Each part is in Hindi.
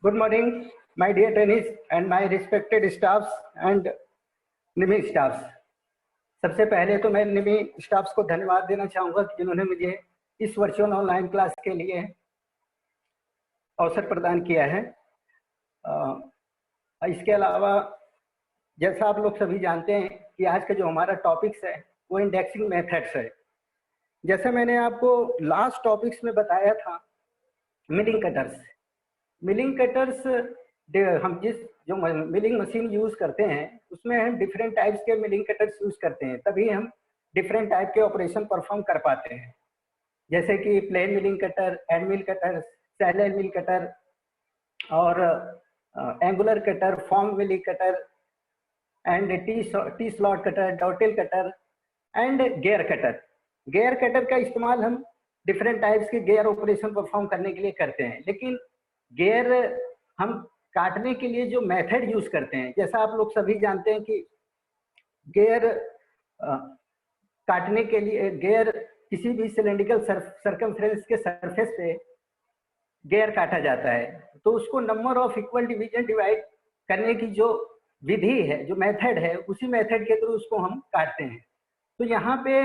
Good morning, my dear trainees and my respected staffs and Nimi staffs. सबसे पहले तो मैं निमी स्टाफ्स को धन्यवाद देना चाहूँगा कि जिन्होंने मुझे इस वर्चुअल ऑनलाइन क्लास के लिए अवसर प्रदान किया है। इसके अलावा जैसा आप लोग सभी जानते हैं कि आज का जो हमारा टॉपिक्स है वो इंडेक्सिंग मेथड्स है। जैसा मैंने आपको लास्ट टॉपिक्स में बताया था, मिलिंग कटर्स हम जो मिलिंग मशीन यूज करते हैं उसमें हम डिफरेंट टाइप्स के मिलिंग कटर्स यूज करते हैं, तभी हम डिफरेंट टाइप के ऑपरेशन परफॉर्म कर पाते हैं। जैसे कि plain milling cutter, end mill cutter, side mill cutter और angular cutter, form milling cutter and T slot cutter, dovetail cutter and gear cutter. Gear cutter का इस्तेमाल हम डिफरेंट टाइप्स के गियर ऑपरेशन परफॉर्म करने के लिए करते हैं, लेकिन गियर हम काटने के लिए जो मेथड यूज करते हैं, जैसा आप लोग सभी जानते हैं कि गियर काटने के लिए गियर किसी भी सिलेंड्रिकल सर्कमफ्रेंस के सरफेस पे गियर काटा जाता है, तो उसको number of equal division divide करने की जो विधि है, जो मेथड है, उसी मेथड के थ्रू उसको हम काटते हैं। तो यहाँ पे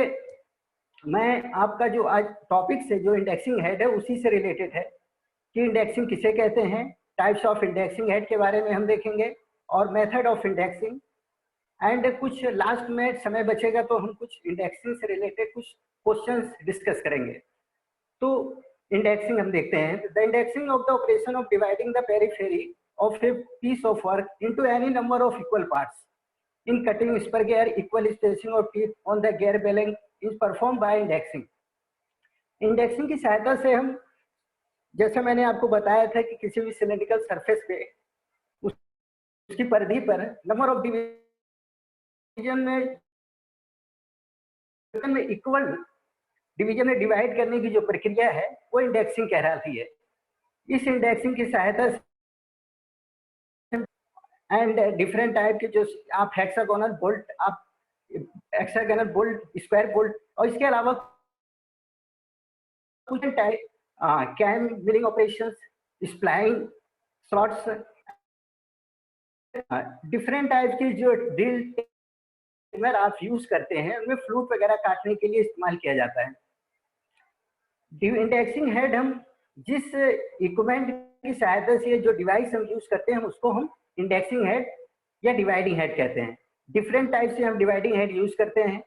मैं आपका जो आज टॉपिक से जो इंडेक्सिंग हेड है उसी से रिलेटेड है कि इंडेक्सिंग किसे कहते हैं, टाइप्स ऑफ इंडेक्सिंग हेड के बारे में हम देखेंगे और मेथड ऑफ इंडेक्सिंग एंड कुछ लास्ट में समय बचेगा तो हम कुछ इंडेक्सिंग से रिलेटेड कुछ क्वेश्चंस डिस्कस करेंगे। तो इंडेक्सिंग हम देखते हैं। The indexing of the operation of dividing the periphery of a piece of work into any number of equal parts in cutting spur gear, equal spacing of teeth on the gear blank is perform by indexing. Indexing की सहायता से हम, जैसे मैंने आपको बताया था कि किसी भी सिलेंड्रिकल सरफेस पे उसकी परिधि पर नंबर ऑफ डिवीजन में इक्वल डिवीजन में डिवाइड करने की जो प्रक्रिया है वो इंडेक्सिंग कहलाती है। इस इंडेक्सिंग की सहायता से एंड डिफरेंट टाइप के जो आप हेक्सागोनल बोल्ट, आप हेक्सागोनल बोल्ट, स्क्वायर बोल्ट और इसके अलावा कुछ type cam milling operations, spline, slots, different type की जो ड्रिल आप यूज करते हैं उनमें फ्लूट वगैरह काटने के लिए इस्तेमाल किया जाता है। इंडेक्सिंग हेड हम जिस इक्विपमेंट की सहायता से जो डिवाइस हम यूज करते हैं उसको हम इंडेक्सिंग हेड या डिवाइडिंग हेड कहते हैं। डिफरेंट टाइप से हम डिवाइडिंग हेड यूज करते हैं,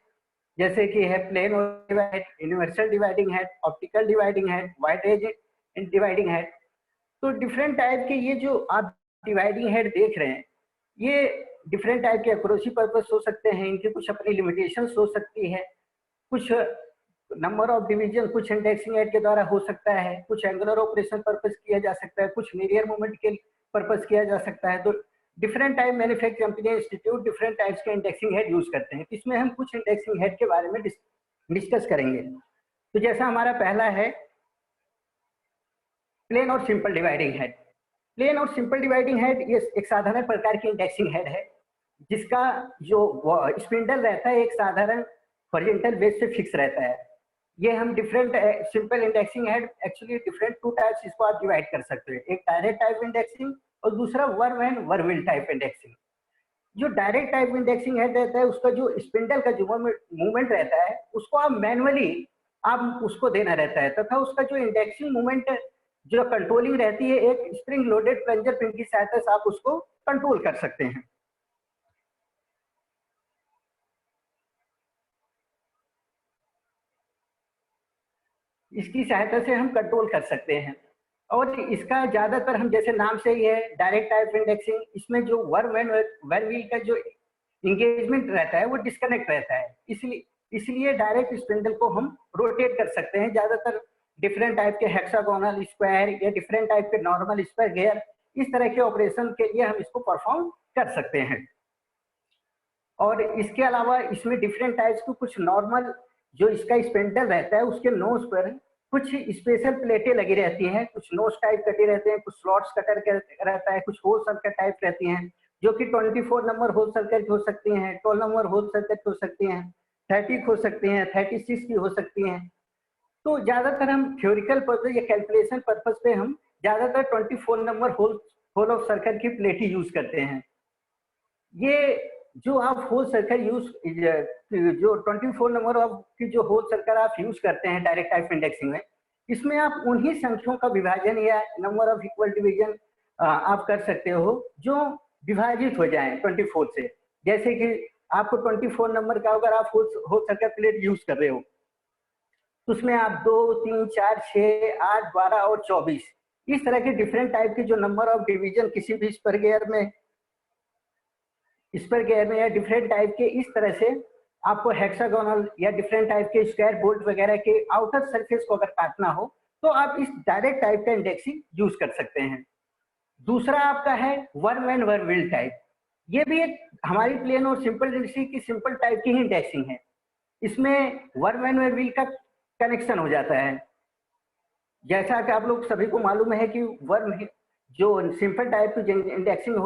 जैसे कि है plain divide, universal dividing head, optical dividing head, wide edge dividing head. तो डिफरेंट टाइप के ये जो आप डिवाइडिंग हेड देख रहे हैं ये डिफरेंट टाइप के एक्यूरेसी पर्पस हो सकते हैं, इनकी कुछ अपनी लिमिटेशंस हो सकती है, कुछ नंबर ऑफ डिवीजन कुछ इंडेक्सिंग हेड के द्वारा हो सकता है, कुछ एंगुलर ऑपरेशन पर्पस किया जा सकता है, कुछ लीनियर मूवमेंट के पर्पस किया जा सकता है। तो different type manufacturing company institute different types के इंडेक्सिंग हेड यूज करते हैं। इसमें हम कुछ इंडेक्सिंग हेड के बारे में डिस्कस करेंगे। तो जैसा हमारा पहला है प्लेन और सिंपल डिवाइडिंग हेड। प्लेन और सिंपल डिवाइडिंग हेड ये एक साधारण प्रकार की इंडेक्सिंग हेड है जिसका जो स्पिंडल रहता है एक साधारण हॉरिजॉन्टल बेस से फिक्स रहता है। ये हम different simple indexing head actually different two types इसको आप डिवाइड कर सकते हैं, एक डायरेक्ट टाइप इंडेक्सिंग और दूसरा वर्म एंड वर्मिल टाइप इंडेक्सिंग। जो डायरेक्ट टाइप इंडेक्सिंग हेड रहता है उसका जो स्पिंडल का जो मूवमेंट रहता है उसको आप मैनुअली आप उसको देना रहता है, तथा उसका जो इंडेक्सिंग मूवमेंट जो कंट्रोलिंग रहती है एक स्प्रिंग लोडेड प्लंजर पिन की सहायता से आप उसको कंट्रोल कर सकते हैं। इसकी सहायता से हम कंट्रोल कर सकते हैं और इसका ज्यादातर हम जैसे नाम से ही है डायरेक्ट टाइप इंडेक्सिंग, इसमें जो वर्म एंड वर्मिल का जो इंगेजमेंट रहता है वो डिस्कनेक्ट रहता है, इसलिए डायरेक्ट स्पिंडल को हम रोटेट कर सकते हैं। ज्यादातर डिफरेंट टाइप के हेक्सागोनल, स्क्वायर या डिफरेंट टाइप के नॉर्मल स्क्वायर गियर, इस तरह के ऑपरेशन के लिए हम इसको परफॉर्म कर सकते हैं। और इसके अलावा इसमें डिफरेंट टाइप्स के कुछ नॉर्मल जो इसका स्पिंडल रहता है उसके नोज पर कुछ स्पेशल प्लेटें लगी रहती हैं, कुछ नोज टाइप कटे रहते हैं, कुछ स्लॉट्स कटर रहता है, कुछ होल सर्किट टाइप रहती हैं जो कि 24 नंबर होल सर्किट हो सकती हैं, 12 नंबर होल सर्किट हो सकती हैं, 30 हो सकती हैं, 36 की हो सकती हैं। तो ज्यादातर हम थ्योरिकल पर्पज या कैलकुलेशन पर्पज पे हम ज्यादातर 24 number hole hole of circle की प्लेट ही यूज करते हैं। ये जो आप होल सर्कल यूज, जो 24 नंबर ऑफ की जो होल सर्कल आप यूज करते हैं डायरेक्ट टाइप इंडेक्सिंग में, इसमें आप उन्हीं संख्याओं का विभाजन या नंबर ऑफ इक्वल डिवीजन आप कर सकते हो जो विभाजित हो जाएं 24 से। जैसे कि आपको 24 नंबर का अगर आप होल सर्कल प्लेट यूज कर रहे हो तो उसमें आप 2, 3, 4, 6, 8, 12 और 24 इस तरह के डिफरेंट टाइप के जो नंबर ऑफ डिवीजन किसी भी स्पर गेयर में या डिफरेंट टाइप के इस तरह से आपको हेक्सागोनल या डिफरेंट टाइप के स्क्वायर बोल्ट वगैरह के आउटर सरफेस को अगर काटना हो तो आप इस डायरेक्ट टाइप का इंडेक्सिंग यूज कर सकते हैं। दूसरा आपका है वर्म एंड वर्मविल टाइप। ये भी एक हमारी प्लेन और सिंपल इंडेक्सिंग की सिंपल टाइप की ही इंडेक्सिंग है। इसमें वर्म एंड वर्मविल का कनेक्शन हो जाता है। जैसा कि आप लोग सभी को मालूम है कि वर्म जो सिंपल टाइप की इंडेक्सिंग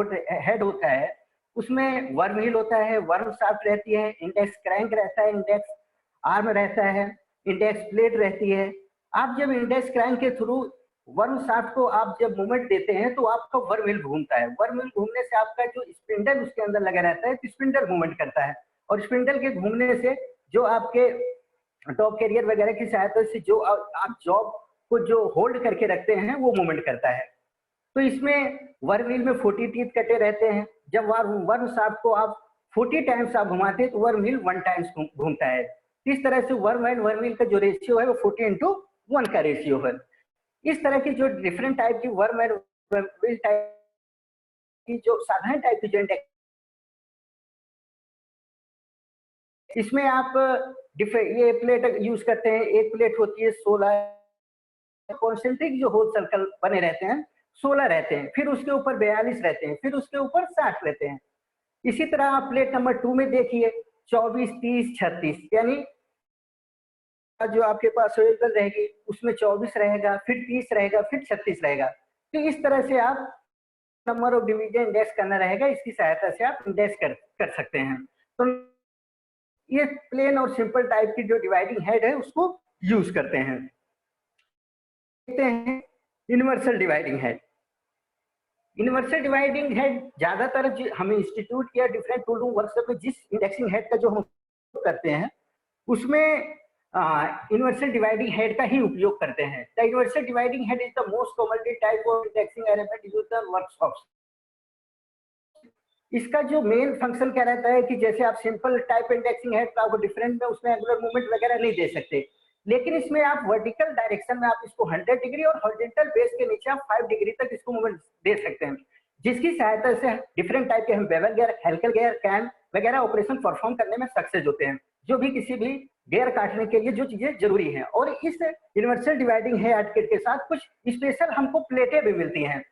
हेड होता है उसमें वर्म हिल होता है, वर्म शाफ्ट रहती है, इंडेक्स क्रैंक रहता है, इंडेक्स आर्म रहता है, इंडेक्स प्लेट रहती है। आप जब इंडेक्स क्रैंक के थ्रू वर्म शाफ्ट को आप जब मूवमेंट देते हैं तो आपका वर्म हिल घूमता है। वर्म हिल घूमने से आपका जो स्पिंडल उसके अंदर लगा रहता है तो स्पिंडल मूवमेंट करता है, और स्पिंडल के घूमने से जो आपके टॉप कैरियर वगैरह की सहायता से जो आप जॉब को जो होल्ड करके रखते हैं वो मूवमेंट करता है। तो इसमें वर्म व्हील में 40 टीथ कटे रहते हैं। जब वर्म शाफ्ट को आप 40 टाइम्स आप घुमाते हैं तो वर्म व्हील 1 टाइम्स घूमता है। इस तरह से वर्म एंड वर्म व्हील का जो रेशियो है वो 40:1 का रेशियो है। इस तरह की जो डिफरेंट टाइप की worm and worm wheel type की जो साधारण टाइप की जो इसमें आप ये प्लेट यूज करते हैं। एक प्लेट होती है 16 कॉन्सेंट्रिक जो होल सर्कल बने रहते हैं 16 रहते हैं, फिर उसके ऊपर 42 रहते हैं, फिर उसके ऊपर 60 रहते हैं। इसी तरह आप प्लेट नंबर 2 में देखिए 24, 30, 36, यानी जो आपके पास अवेलेबल रहेगी उसमें 24 रहेगा, फिर 30 रहेगा, फिर 36 रहेगा। तो इस तरह से आप नंबर ऑफ डिवीजन इंडेक्स करना रहेगा, इसकी सहायता से आप इंडेक्स कर सकते हैं। तो ये प्लेन और सिंपल टाइप की जो डिवाइडिंग हेड है उसको यूज करते हैं। देखते हैं universal dividing head. Universal dividing head ज्यादातर हमें इंस्टीट्यूट या डिफरेंट टूल रूम वर्कशॉप में जिस इंडेक्सिंग हेड का जो हम करते हैं उसमें यूनिवर्सल डिवाइडिंग हेड का ही उपयोग करते हैं। The universal dividing head is the most commonly type of indexing element used in workshops. इसका जो मेन फंक्शन क्या रहता है कि जैसे आप सिंपल टाइप इंडेक्सिंग हेड का आपको डिफरेंट में उसमें एंगुलर मूवमेंट वगैरह नहीं दे सकते, लेकिन इसमें आप वर्टिकल डायरेक्शन में आप इसको 100 डिग्री और हॉरिजॉन्टल बेस के नीचे आप 5 डिग्री तक इसको मूवमेंट दे सकते हैं, जिसकी सहायता से डिफरेंट टाइप के हम bevel gear, helical gear, cam वगैरह ऑपरेशन परफॉर्म करने में सक्सेस होते हैं, जो भी किसी भी गियर काटने के लिए जो चीजें जरूरी हैं। और इस यूनिवर्सल डिवाइडिंग हेड के साथ कुछ स्पेशल हमको प्लेटें भी मिलती हैं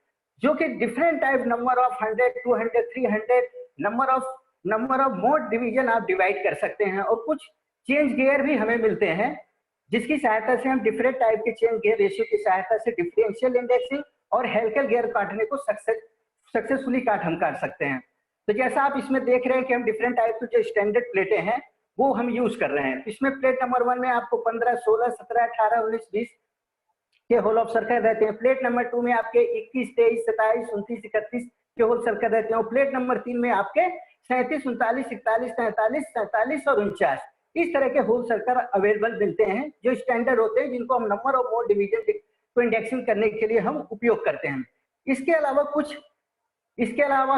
जो कि different type number of 100, 200, 300 number of mode division आप डिवाइड कर सकते हैं। और कुछ चेंज गियर भी हमें मिलते हैं जिसकी सहायता से हम डिफरेंट टाइप के चेंज गियर रेशियो की सहायता से डिफरेंशियल इंडेक्सिंग और हेलिकल गियर काटने को सक्सेसफुली काट सकते हैं। तो जैसा आप इसमें देख रहे हैं कि हम डिफरेंट टाइप की जो स्टैंडर्ड प्लेटें हैं वो हम यूज कर रहे हैं। इसमें प्लेट नंबर 1 में आपको 15, 16, 17, 18, 19, 20 के होल ऑफ सर्कल रहते हैं। प्लेट नंबर 2 में आपके 21, 23, 27, 29, 31 के होल सर्कल रहते हैं। और प्लेट नंबर 3 में आपके 37, 39, 41, 43, 47 और 49 इस तरह के होल सर्कल अवेलेबल मिलते हैं जो स्टैंडर्ड होते हैं, जिनको हम नंबर ऑफ मोड डिवीजन को इंडेक्सिंग करने के लिए हम उपयोग करते हैं। इसके अलावा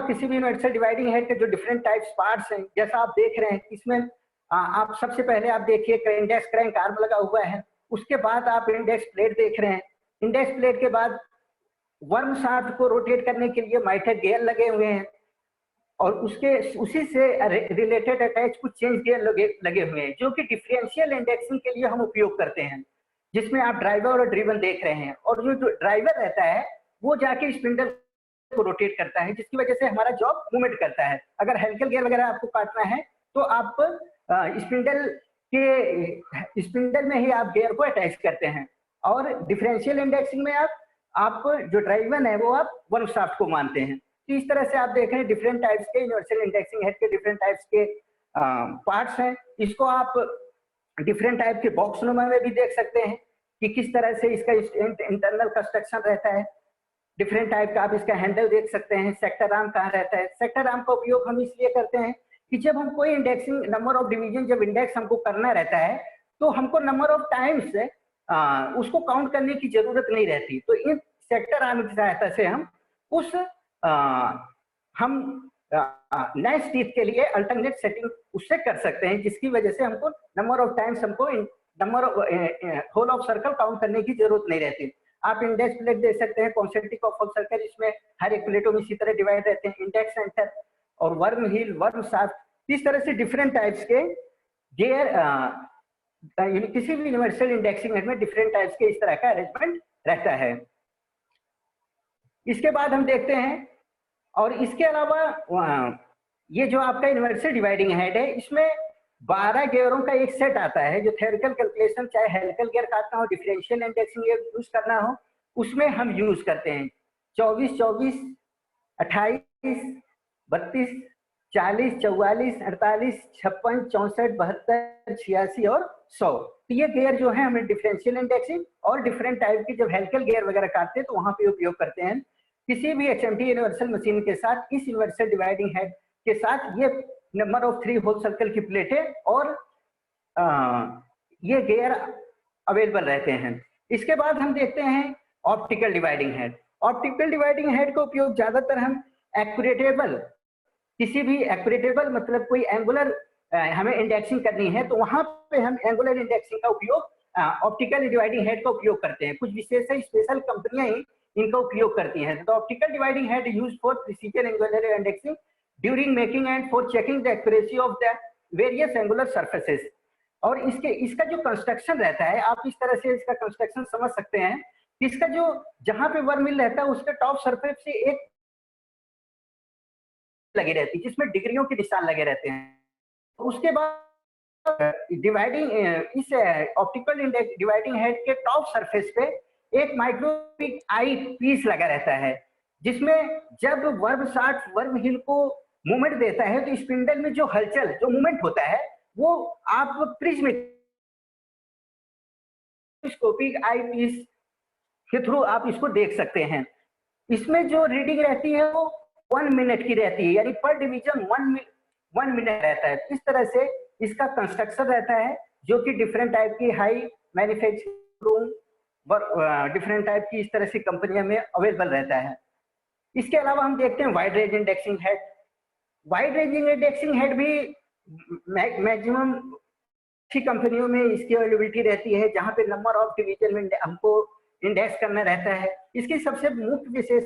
किसी भी यूनिवर्सल डिवाइडिंग हेड के जो डिफरेंट टाइप्स पार्ट्स हैं, जैसा आप देख रहे हैं इसमें आप सबसे पहले आप देखिए इंडेक्स क्रैंक आर्म लगा हुआ है, उसके बाद आप इंडेक्स प्लेट देख रहे हैं। इंडेक्स प्लेट के बाद वर्म शाफ्ट को रोटेट करने के लिए माइटर गियर लगे हुए हैं, और उसी से रिलेटेड अटैच कुछ चेंज गियर लगे हुए हैं जो कि डिफरेंशियल इंडेक्सिंग के लिए हम उपयोग करते हैं, जिसमें आप ड्राइवर और ड्रिवन देख रहे हैं। और जो ड्राइवर रहता है वो जाके स्पिंडल को रोटेट करता है, जिसकी वजह से हमारा जॉब मूवमेंट करता है। अगर हेलिकल गियर वगैरह आपको काटना है तो आप स्पिंडल में ही आप गियर को अटैच करते हैं। और डिफरेंशियल इंडेक्सिंग में आप जो ड्राइवन है वो आप वर्म शाफ्ट को मानते हैं। तो इस तरह से आप देख रहे हैं डिफरेंट टाइप्स के यूनिवर्सल इंडेक्सिंग हेड के डिफरेंट टाइप्स के पार्ट्स हैं। इसको आप डिफरेंट टाइप के बॉक्स नुमा में भी देख सकते हैं कि किस तरह से इसका इंटरनल कंस्ट्रक्शन रहता है। डिफरेंट टाइप का आप इसका हैंडल देख सकते हैं। सेक्टर आर्म कहाँ रहता है? सेक्टर आर्म का उपयोग हम इसलिए करते हैं कि जब हम कोई इंडेक्सिंग नंबर ऑफ डिवीजन जब इंडेक्स हमको करना रहता है तो हमको नंबर ऑफ टाइम्स उसको काउंट करने की जरूरत नहीं रहती। तो इन सेक्टर आर्म की सहायता से हम उस हम नए स्टेट के लिए अल्टरनेट सेटिंग उससे कर सकते हैं, जिसकी वजह से हमको नंबर ऑफ टाइम्स हमको number of hole of circle count करने की जरूरत नहीं रहती। आप इंडेक्स प्लेट दे सकते हैं, कॉन्सेंट्रिक ऑफ होल सर्कल, इसमें हर एक प्लेटों में इसी तरह डिवाइड रहते हैं, इंडेक्स सेंटर और वर्म हिल, वर्म शाफ्ट। इस तरह से डिफरेंट टाइप्स के गेयर किसी भी यूनिवर्सल इंडेक्सिंग हेड में डिफरेंट टाइप्स के इस तरह का अरेंजमेंट रहता है। इसके बाद हम देखते हैं, और इसके अलावा ये जो आपका यूनिवर्सल डिवाइडिंग हेड है, इसमें 12 गियरों का एक सेट आता है जो थ्योरेटिकल कैलकुलेशन, चाहे हेलिकल गियर काटना हो, डिफरेंशियल इंडेक्सिंग गियर यूज करना हो, उसमें हम यूज करते हैं 24, 24, 28, 32, 40, 44, 48, 56, 64, 72, 86 और 100। तो ये गियर जो है हमें डिफरेंशियल इंडेक्सिंग और डिफरेंट टाइप की जब हेलिकल गियर वगैरह काटते हैं तो वहां पे उपयोग करते हैं। किसी भी HMT यूनिवर्सल मशीन के साथ इस यूनिवर्सल डिवाइडिंग हेड के साथ ये नंबर ऑफ 3 होल सर्कल की प्लेटें और ये गियर अवेलेबल रहते हैं। इसके बाद हम देखते हैं optical dividing head. Optical dividing head का उपयोग ज्यादातर हम एक्यूरेटेबल, किसी भी एक्यूरेटेबल मतलब कोई एंगुलर हमें इंडेक्सिंग करनी है तो वहां पे हम एंगुलर इंडेक्सिंग का उपयोग ऑप्टिकल डिवाइडिंग हेड का उपयोग करते हैं। कुछ विशेष स्पेशल कंपनियां ही इनका उपयोग करती हैं। तो optical dividing head used for precision angular indexing during making and for checking the accuracy of the various angular surfaces. और इसका जो कंस्ट्रक्शन रहता है, आप इस तरह से इसका कंस्ट्रक्शन समझ सकते हैं। इसका जो जहां पे वर्मिल रहता है उसके टॉप सरफेस से एक लगी रहती है जिसमें डिग्रियों के निशान लगे रहते हैं। उसके बाद डिवाइडिंग इस ऑप्टिकल डिवाइडिंग हेड के टॉप सरफेस पे एक माइक्रोस्कोपिक आई पीस लगा रहता है, जिसमें जब वर्म शाफ्ट वर्म हिल को मूवमेंट देता है तो स्पिंडल में जो हलचल जो मूवमेंट होता है वो आप प्रिज्मेस्कोपिक आई पीस के थ्रू आप इसको देख सकते हैं। इसमें जो रीडिंग रहती है वो 1 मिनट की रहती है, यानी पर डिवीजन 1 मिनट रहता है। इस तरह से इसका कंस्ट्रक्शन रहता है जो कि डिफरेंट टाइप की हाई मैन्युफैक्चरिंग डिफरेंट टाइप की इस तरह से कंपनियों में अवेलेबल रहता है। इसके अलावा हम देखते हैं wide range indexing head. Wide range indexing head भी मैक्सिमम अच्छी कंपनियों में इसकी अवेलेबिलिटी रहती है, जहां पे नंबर ऑफ डिवीजन में हमको इंडेक्स करना रहता है। इसकी सबसे मुख्य विशेष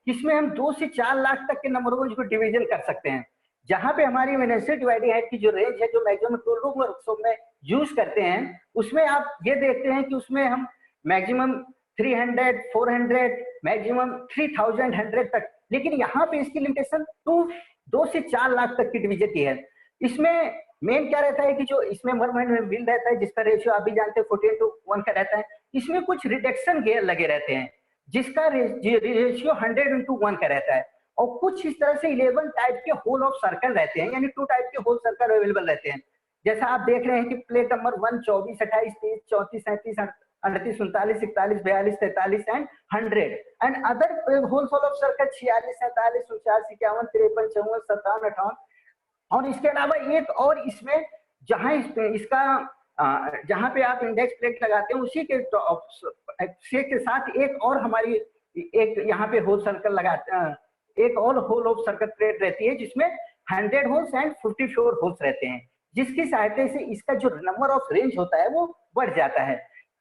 इसमें हम 2 से 4 लाख तक के नंबरों को डिवीजन कर सकते हैं। जहां पे हमारी यूनिवर्सल डिवाइडिंग हेड की जो रेंज है जो मैक्सिमम टूल वर्कशॉप में यूज करते हैं, उसमें आप ये देखते हैं कि उसमें हम मैक्सिमम 300, 400, मैक्सिमम 3100 तक, लेकिन यहाँ पे इसकी लिमिटेशन 2 से 4 लाख तक की डिवीजन की है। इसमें मेन क्या रहता है कि जो इसमें बिल रहता है जिसका रेशियो आप भी जानते हैं 14:1 का रहता है। इसमें कुछ रिडक्शन गियर लगे रहते हैं जिसका रेशियो 100:1 का रहता है, और कुछ इस तरह से 11 टाइप के होल ऑफ सर्कल रहते हैं, यानी 2 टाइप के होल सर्कल अवेलेबल रहते हैं। जैसा आप देख रहे हैं कि plate number 1 24, 28, 30, 34, 37, 38, 39, 41, 42, 43 and 100 and other holes of circle 46, 47, 49, 51, 53, 54, 57, 58। और इसके अलावा एक और इसमें इसका जहां पे आप इंडेक्स प्लेट लगाते हैं उसी के साथ एक और हमारी एक यहाँ पे होल सर्कल लगाते हैं, एक और होल ऑफ सर्कल प्लेट रहती है जिसमें 100 होल्स एंड 54 होल्स रहते हैं, जिसकी सहायता से इसका जो नंबर ऑफ रेंज होता है वो बढ़ जाता है।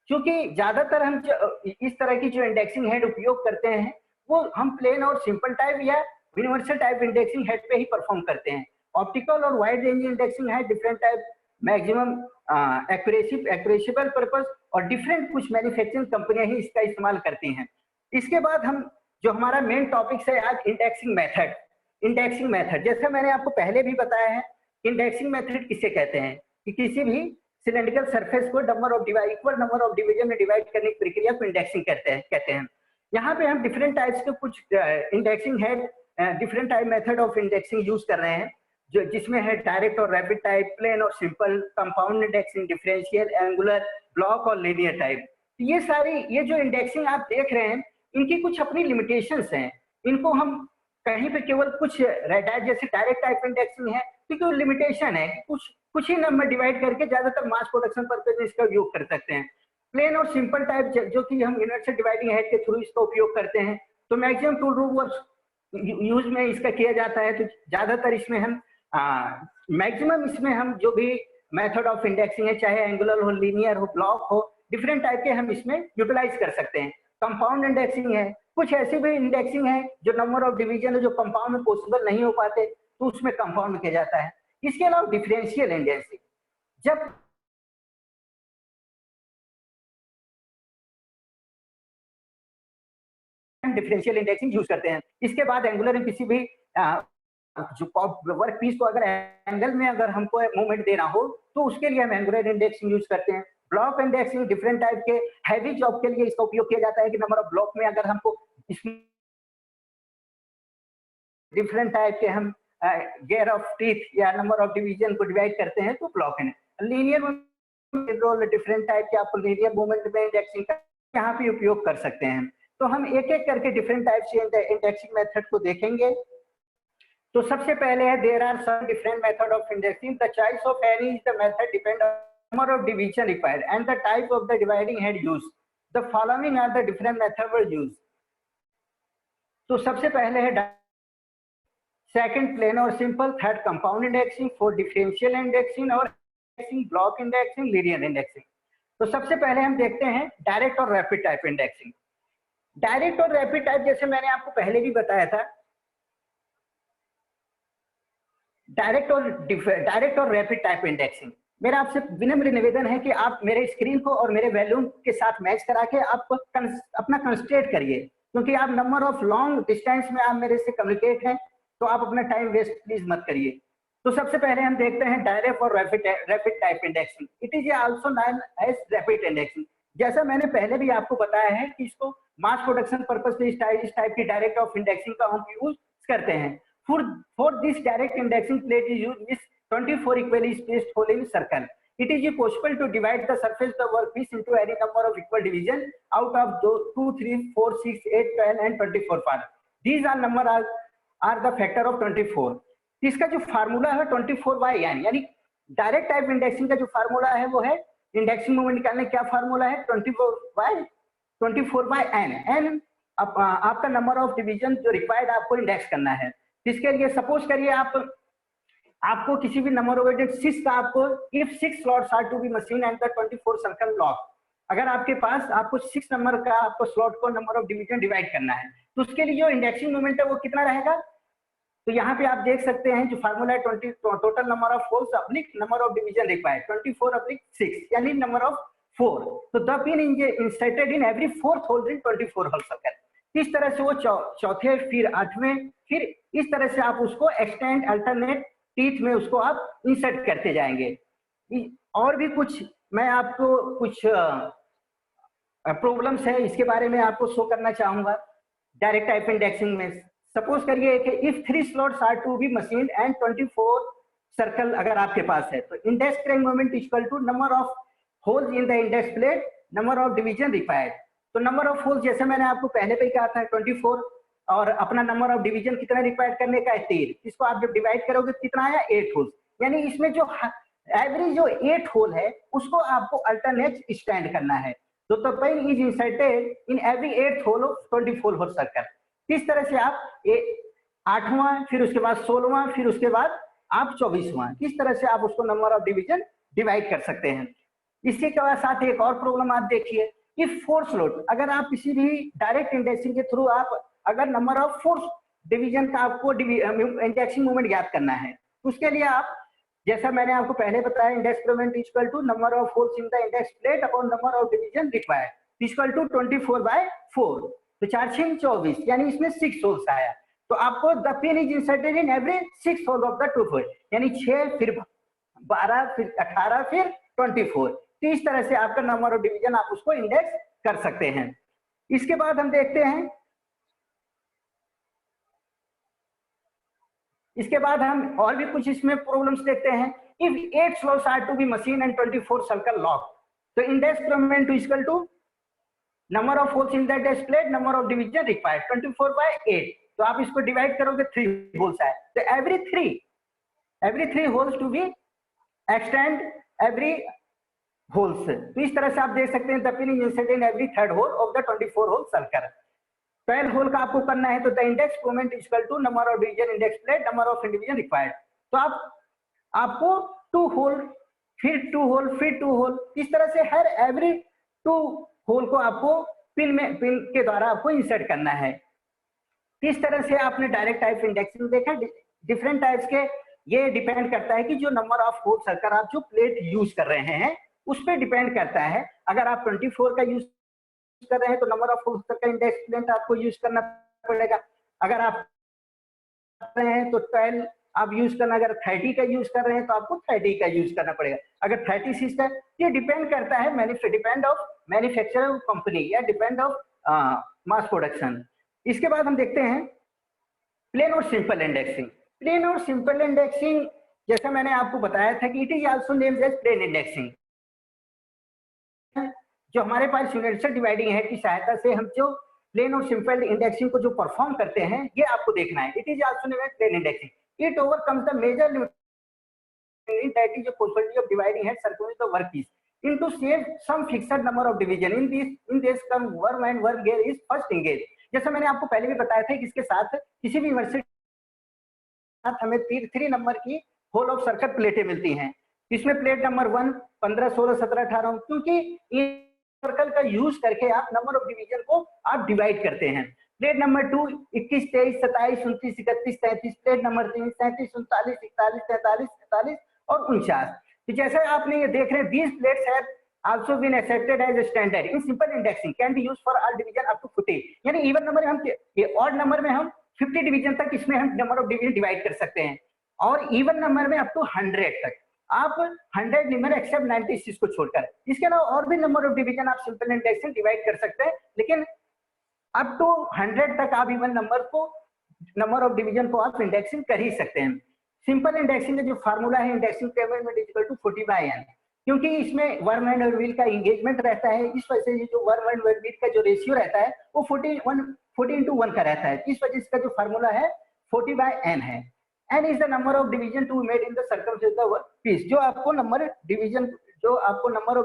क्योंकि ज्यादातर हम इस तरह की जो इंडेक्सिंग हेड उपयोग करते हैं वो हम प्लेन और सिंपल टाइप या यूनिवर्सल टाइप इंडेक्सिंग हेड पे ही परफॉर्म करते हैं। ऑप्टिकल और वाइड रेंज इंडेक्सिंग है डिफरेंट टाइप मैक्सिमम एक्यूरेसिबल पर्पस और डिफरेंट कुछ मैन्युफैक्चरिंग कंपनियां ही इसका इस्तेमाल करती हैं। इसके बाद हम जो हमारा मेन टॉपिक है आज इंडेक्सिंग मेथड। इंडेक्सिंग मेथड जैसे मैंने आपको पहले भी बताया है, इंडेक्सिंग मेथड किसे कहते हैं कि किसी भी सिलेंड्रिकल सरफेस को इक्वल नंबर ऑफ डिवीजन में डिवाइड करने की प्रक्रिया को इंडेक्सिंग कहते हैं। यहाँ पे हम डिफरेंट टाइप्स के कुछ indexing head different type method of indexing use कर रहे हैं, जो जिसमें है डायरेक्ट और रैपिड टाइप, प्लेन और simple, compound indexing, differential, angular, block और लीनियर टाइप। ये जो इंडेक्सिंग आप देख रहे हैं इनकी कुछ अपनी लिमिटेशंस हैं, इनको हम कहीं पे केवल कुछ जैसे डायरेक्ट टाइप इंडेक्सिंग है, क्योंकि लिमिटेशन है, कुछ ही नंबर डिवाइड करके ज्यादातर मास प्रोडक्शन पर्पज में इसका उपयोग कर सकते हैं। प्लेन और सिंपल टाइप जो कि हम यूनिवर्सल डिवाइडिंग हेड के थ्रू इसका उपयोग करते हैं, तो मैक्सिमम टूल रूल यूज में इसका किया जाता है। तो ज्यादातर इसमें हम मैक्सिमम इसमें हम जो भी मेथड ऑफ इंडेक्सिंग है, चाहे एंगुलर हो, लीनियर हो, ब्लॉक हो, डिफरेंट टाइप के हम इसमें यूटिलाइज कर सकते हैं। कंपाउंड इंडेक्सिंग है, कुछ ऐसी भी इंडेक्सिंग है जो नंबर ऑफ डिवीजन है जो कंपाउंड में पॉसिबल नहीं हो पाते, तो उसमें कंपाउंड किया जाता है। इसके अलावा डिफरेंशियल इंडेक्सिंग, जब डिफरेंशियल इंडेक्सिंग यूज करते हैं। इसके बाद एंगुलर किसी भी जो वर्क पीस को अगर एंगल में अगर हमको मूवमेंट देना हो, तो उसके लिए हम एंगुलर इंडेक्सिंग यूज करते हैं। ब्लॉक इंडेक्सिंग डिफरेंट टाइप के हैवी जॉब के लिए इसका उपयोग किया जाता है कि नंबर ऑफ ब्लॉक में अगर हमको डिफरेंट टाइप के हम गेयर ऑफ टीथ या नंबर ऑफ डिवीजन को डिवाइड करते हैं, तो ब्लॉक है। लीनियर रोल डिफरेंट टाइप के आपको लीनियर मूवमेंट में इंडेक्सिंग का यहाँ पे उपयोग कर सकते हैं। तो हम एक एक करके डिफरेंट टाइप से इंडेक्सिंग मेथड को देखेंगे। तो सबसे पहले है there are some different method of indexing, the choice of any is the method depend on number of division required and the type of the dividing head used, the following are the different method were used. तो सबसे पहले है सेकंड प्लेन और simple, third compound indexing, fourth differential indexing और ब्लॉक इंडेक्सिंग, लीनियर इंडेक्सिंग। तो सबसे पहले हम देखते हैं डायरेक्ट और रैपिड टाइप इंडेक्सिंग। डायरेक्ट और रैपिड टाइप जैसे मैंने आपको पहले भी बताया था, डायरेक्ट और रैपिड टाइप इंडेक्सिंग, मेरा आपसे विनम्र निवेदन है कि आप मेरे स्क्रीन को और मेरे वॉल्यूम के साथ मैच करा के आप अपना कंसंट्रेट करिए, क्योंकि आप नंबर ऑफ लॉन्ग डिस्टेंस में आप मेरे से कम्युनिकेट हैं, तो आप अपना टाइम वेस्ट प्लीज मत करिए। तो सबसे पहले हम देखते हैं डायरेक्ट और rapid type indexing. It is also known as rapid indexing. जैसा मैंने पहले भी आपको बताया है कि इसको मास प्रोडक्शन पर्पस से इस टाइप की डायरेक्ट ऑफ इंडेक्सिंग का हम यूज करते हैं। For this direct indexing plate is used with 24 equally spaced hole in circle. It is possible to divide the surface of the workpiece into any number of equal division out of 2, 3, 4, 6, 8, 12 and 24 parts. These are number are the factor of 24. इसका जो फार्मूला है 24/n, यानी डायरेक्ट टाइप इंडेक्सिंग का जो फार्मूला है वो है, इंडेक्सिंग मोमेंट निकालने क्या फार्मूला है, 24/n। n आपका नंबर ऑफ डिवीजन जो रिक्वायर्ड आपको इंडेक्स करना है। इसके लिए सपोज करिए आपको किसी भी नंबर ऑफ 6 का आपको if 6 slots are to be machine and the 24 circle lock, अगर आपके पास आपको 6 नंबर का आपको स्लॉट को नंबर ऑफ डिवीजन डिवाइड करना है, तो उसके लिए जो इंडेक्सिंग मोमेंट है वो कितना रहेगा। तो यहाँ पे आप देख सकते हैं जो फार्मूला है टोटल नंबर ऑफ होल्स अपलिक नंबर ऑफ डिवीजन रिक्वायर्ड 24/6, यानी नंबर ऑफ 4। तो the pin inserted in every fourth hole in 24 hole circle. इस तरह से वो चौथे, फिर 8वें, फिर इस तरह से आप उसको एक्सटेंड अल्टरनेट टीथ में उसको आप इंसर्ट करते जाएंगे। और भी कुछ मैं आपको कुछ प्रॉब्लम्स है इसके बारे में आपको शो करना चाहूंगा डायरेक्ट टाइप इंडेक्सिंग में। सपोज करिए कि if 3 slots are to be machine and 24 circle अगर आपके पास है, तो इंडेक्स करेंगे moment equal to number of holes in the index plate number of division required. तो नंबर ऑफ होल्स जैसे मैंने आपको पहले पे कहा था 24, और अपना नंबर ऑफ डिवीजन कितना रिक्वायर्ड करने का है 13। इसको आप जब डिवाइड करोगे कितना आया 8 होल्स, यानी इसमें जो एवरेज जो 8 होल है उसको आपको अल्टरनेट स्टैंड करना है। तो the pin is inserted in every 8th hole of 24 hole circle. इस तरह से आप 8वां, फिर उसके बाद 16वां, फिर उसके बाद आप 24वां, इस तरह से आप उसको नंबर ऑफ डिवीजन डिवाइड कर सकते हैं। इसी के साथ एक और प्रॉब्लम आप देखिए, इफ 4 स्लॉट, अगर आप किसी भी डायरेक्ट इंडेक्सिंग के थ्रू आप अगर नंबर ऑफ 4 डिवीजन का आपको इंडेक्सिंग मूवमेंट ज्ञात करना है, उसके लिए आप जैसा मैंने आपको पहले बताया index movement equal to number of holes in the index plate upon number of division required equal to 24/4। तो 4 6 24, यानी इसमें 6 होल्स आया। तो आपको the pin is inserted in every 6 hole of the 2 hole, यानी 6 फिर 12 फिर 18 फिर 24। तो इस तरह से आपका नंबर ऑफ डिवीजन आप उसको इंडेक्स कर सकते हैं। इसके बाद हम देखते हैं, इसके बाद हम और भी कुछ इसमें प्रॉब्लम्स देखते हैं। If 8 slots are to be machine and 24 circle lock, तो index moment equal to number of holes in the disc plate, number of division required 24/8। तो आप इसको डिवाइड करोगे 3 होल्स है, तो every three holes to be extend every holes. तो इस तरह से आप देख सकते हैं the pin is inserted in every third hole of the 24 hole circle. 12 hole का आपको करना है, तो the index moment is equal to number of division index plate, number of division required. तो आपको 2 होल, फिर 2 होल, फिर 2 होल, इस तरह से हर एवरी 2 होल को आपको पिन के द्वारा आपको इंसर्ट करना है। इस तरह से आपने डायरेक्ट टाइप इंडेक्सिंग देखा। डिफरेंट टाइप्स के ये डिपेंड करता है कि जो नंबर ऑफ होल सर्कल आप जो प्लेट यूज कर रहे हैं उस पर डिपेंड करता है। अगर आप 24 का यूज कर रहे हैं तो number of hole circle index plate आपको यूज करना पड़ेगा। अगर आप कर रहे हैं तो 12 आप यूज करना, अगर 30 का यूज कर रहे हैं तो आपको 30 का यूज करना पड़ेगा। अगर 36 का, ये डिपेंड करता है डिपेंड ऑफ मैन्युफैक्चरर कंपनी या डिपेंड ऑफ मास प्रोडक्शन। इसके बाद हम देखते हैं प्लेन और सिंपल इंडेक्सिंग। प्लेन और सिंपल इंडेक्सिंग जैसा मैंने आपको बताया था कि it is also named as plain indexing. जो हमारे पास यूनिवर्सल डिवाइडिंग है की सहायता से हम जो प्लेन और सिंपल इंडेक्सिंग को जो परफॉर्म करते हैं ये आपको देखना है। It is also named as plain indexing. It overcomes the major limit that is the possibility of dividing head circle with the workpiece into some fixed number of division in this term worm and worm gear is first engaged। जैसा मैंने आपको पहले भी बताया था कि इसके साथ किसी भी यूनिवर्सिटी साथ हमें 3 नंबर की होल ऑफ सर्कल प्लेटें मिलती हैं। इसमें प्लेट नंबर 1 15 16 17 18, क्योंकि ये सर्कल का यूज करके आप नंबर ऑफ डिवीजन को आप डिवाइड करते हैं। प्लेट नंबर 2 21 23 27 29 31 33, प्लेट नंबर 3 37 39 41 43 43 और 49। तो जैसे आपने ये देख रहे हैं these plates have also been accepted as a standard in simple indexing can be used for all division up to 40। यानी इवन नंबर में हम, ये ऑड नंबर में हम 50 डिवीजन तक इसमें हम नंबर ऑफ डिवीजन डिवाइड कर सकते हैं, और इवन नंबर में अप टू 100 तक आप 100 नंबर एक्सेप्ट 96 को छोड़कर। इसके अलावा और भी नंबर ऑफ डिवीजन आप सिंपल इंडेक्सिंग डिवाइड कर सकते हैं, लेकिन अप टू 100 तक आप इवन नंबर ऑफ डिवीजन को आप इंडेक्सिंग कर ही सकते हैं। सिंपल इंडेक्सिंग का जो फार्मूला है indexing table is equal to 40/n, क्योंकि इसमें वर्म एंड व्हील का एंगेजमेंट रहता है। इस वजह से जो वर्म एंड व्हील का जो रेशियो रहता है वो 40:1 का रहता है। इस वजह से इसका जो फार्मूला है 40/n है। n is the number of division to made in the circumference of the workpiece. जो आपको नंबर ऑफ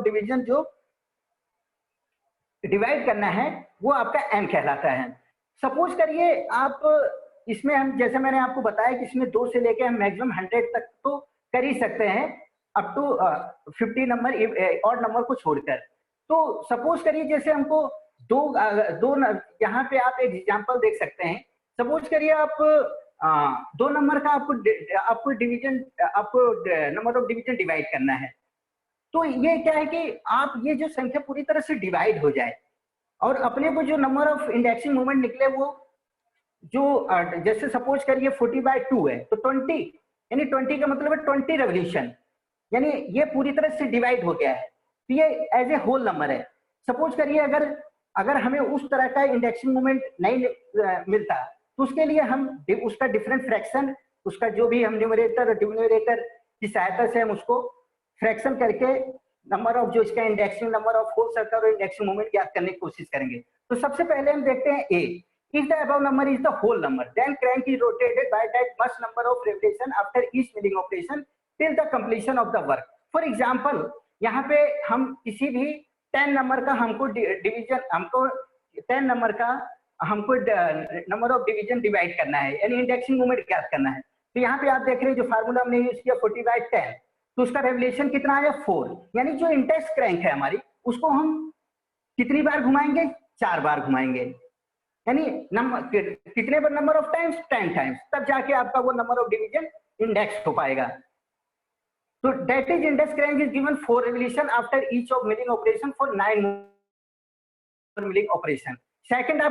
डिवीजन जो डिवाइड करना है वो आपका n कहलाता है। सपोज करिए आप इसमें, हम जैसे मैंने आपको बताया कि इसमें 2 से लेके हम मैक्सिमम 100 तक तो कर ही सकते हैं, अप टू 50 नंबर और नंबर को छोड़कर। तो सपोज करिए जैसे हमको दो यहाँ पे आप एक एग्जांपल देख सकते हैं। सपोज करिए आप 2 नंबर का आपको डिवीजन, आपको नंबर ऑफ डिवीजन डिवाइड करना है। तो ये क्या है कि आप ये जो संख्या पूरी तरह से डिवाइड हो जाए और अपने को जो नंबर ऑफ इंडेक्सिंग मोमेंट निकले वो जो जैसे सपोज करिए 40/2 है तो 20, यानी 20 का मतलब है 20 रेवोल्यूशन, यानी ये पूरी तरह से डिवाइड हो गया है। तो ये एज ए होल नंबर है। सपोज करिए अगर हमें उस तरह का इंडेक्सिंग मोमेंट नहीं मिलता तो उसके लिए हम उसका डिफरेंट फ्रैक्शन, उसका जो भी हम न्यूमरेटर डिनोमिनेटर की सहायता से हम उसको फ्रैक्शन करके नंबर ऑफ जो इसका indexing number of hole circle और इंडेक्सिंग मोमेंट ज्ञात करने की कोशिश करेंगे। तो सबसे पहले हम देखते हैं ए। If the above number is the whole number, then crank is rotated by that much number of revolution after each milling operation till the completion of the work। For example, यहाँ पे हम किसी भी 10 नंबर का हमको डिवीजन, हमको 10 नंबर का हमको नंबर ऑफ डिवीजन डिवाइड करना है, यानी इंडेक्सिंग मोमेंट ज्ञात करना है। तो यहाँ पे आप देख रहे हैं जो फार्मूला हमने यूज किया 40/10, तो उसका रेवोल्यूशन कितना आया 4, यानी जो इंडेक्स क्रैंक है हमारी उसको हम कितनी बार घुमाएंगे, 4 बार घुमाएंगे, यानी कितने पर नंबर ऑफ टाइम्स, 10 टाइम्स, तब जाके आपका वो नंबर ऑफ डिवीजन इंडेक्स हो पाएगा। तो that is index crank is given 4 revolution after each of milling operation for 9 milling operation. Second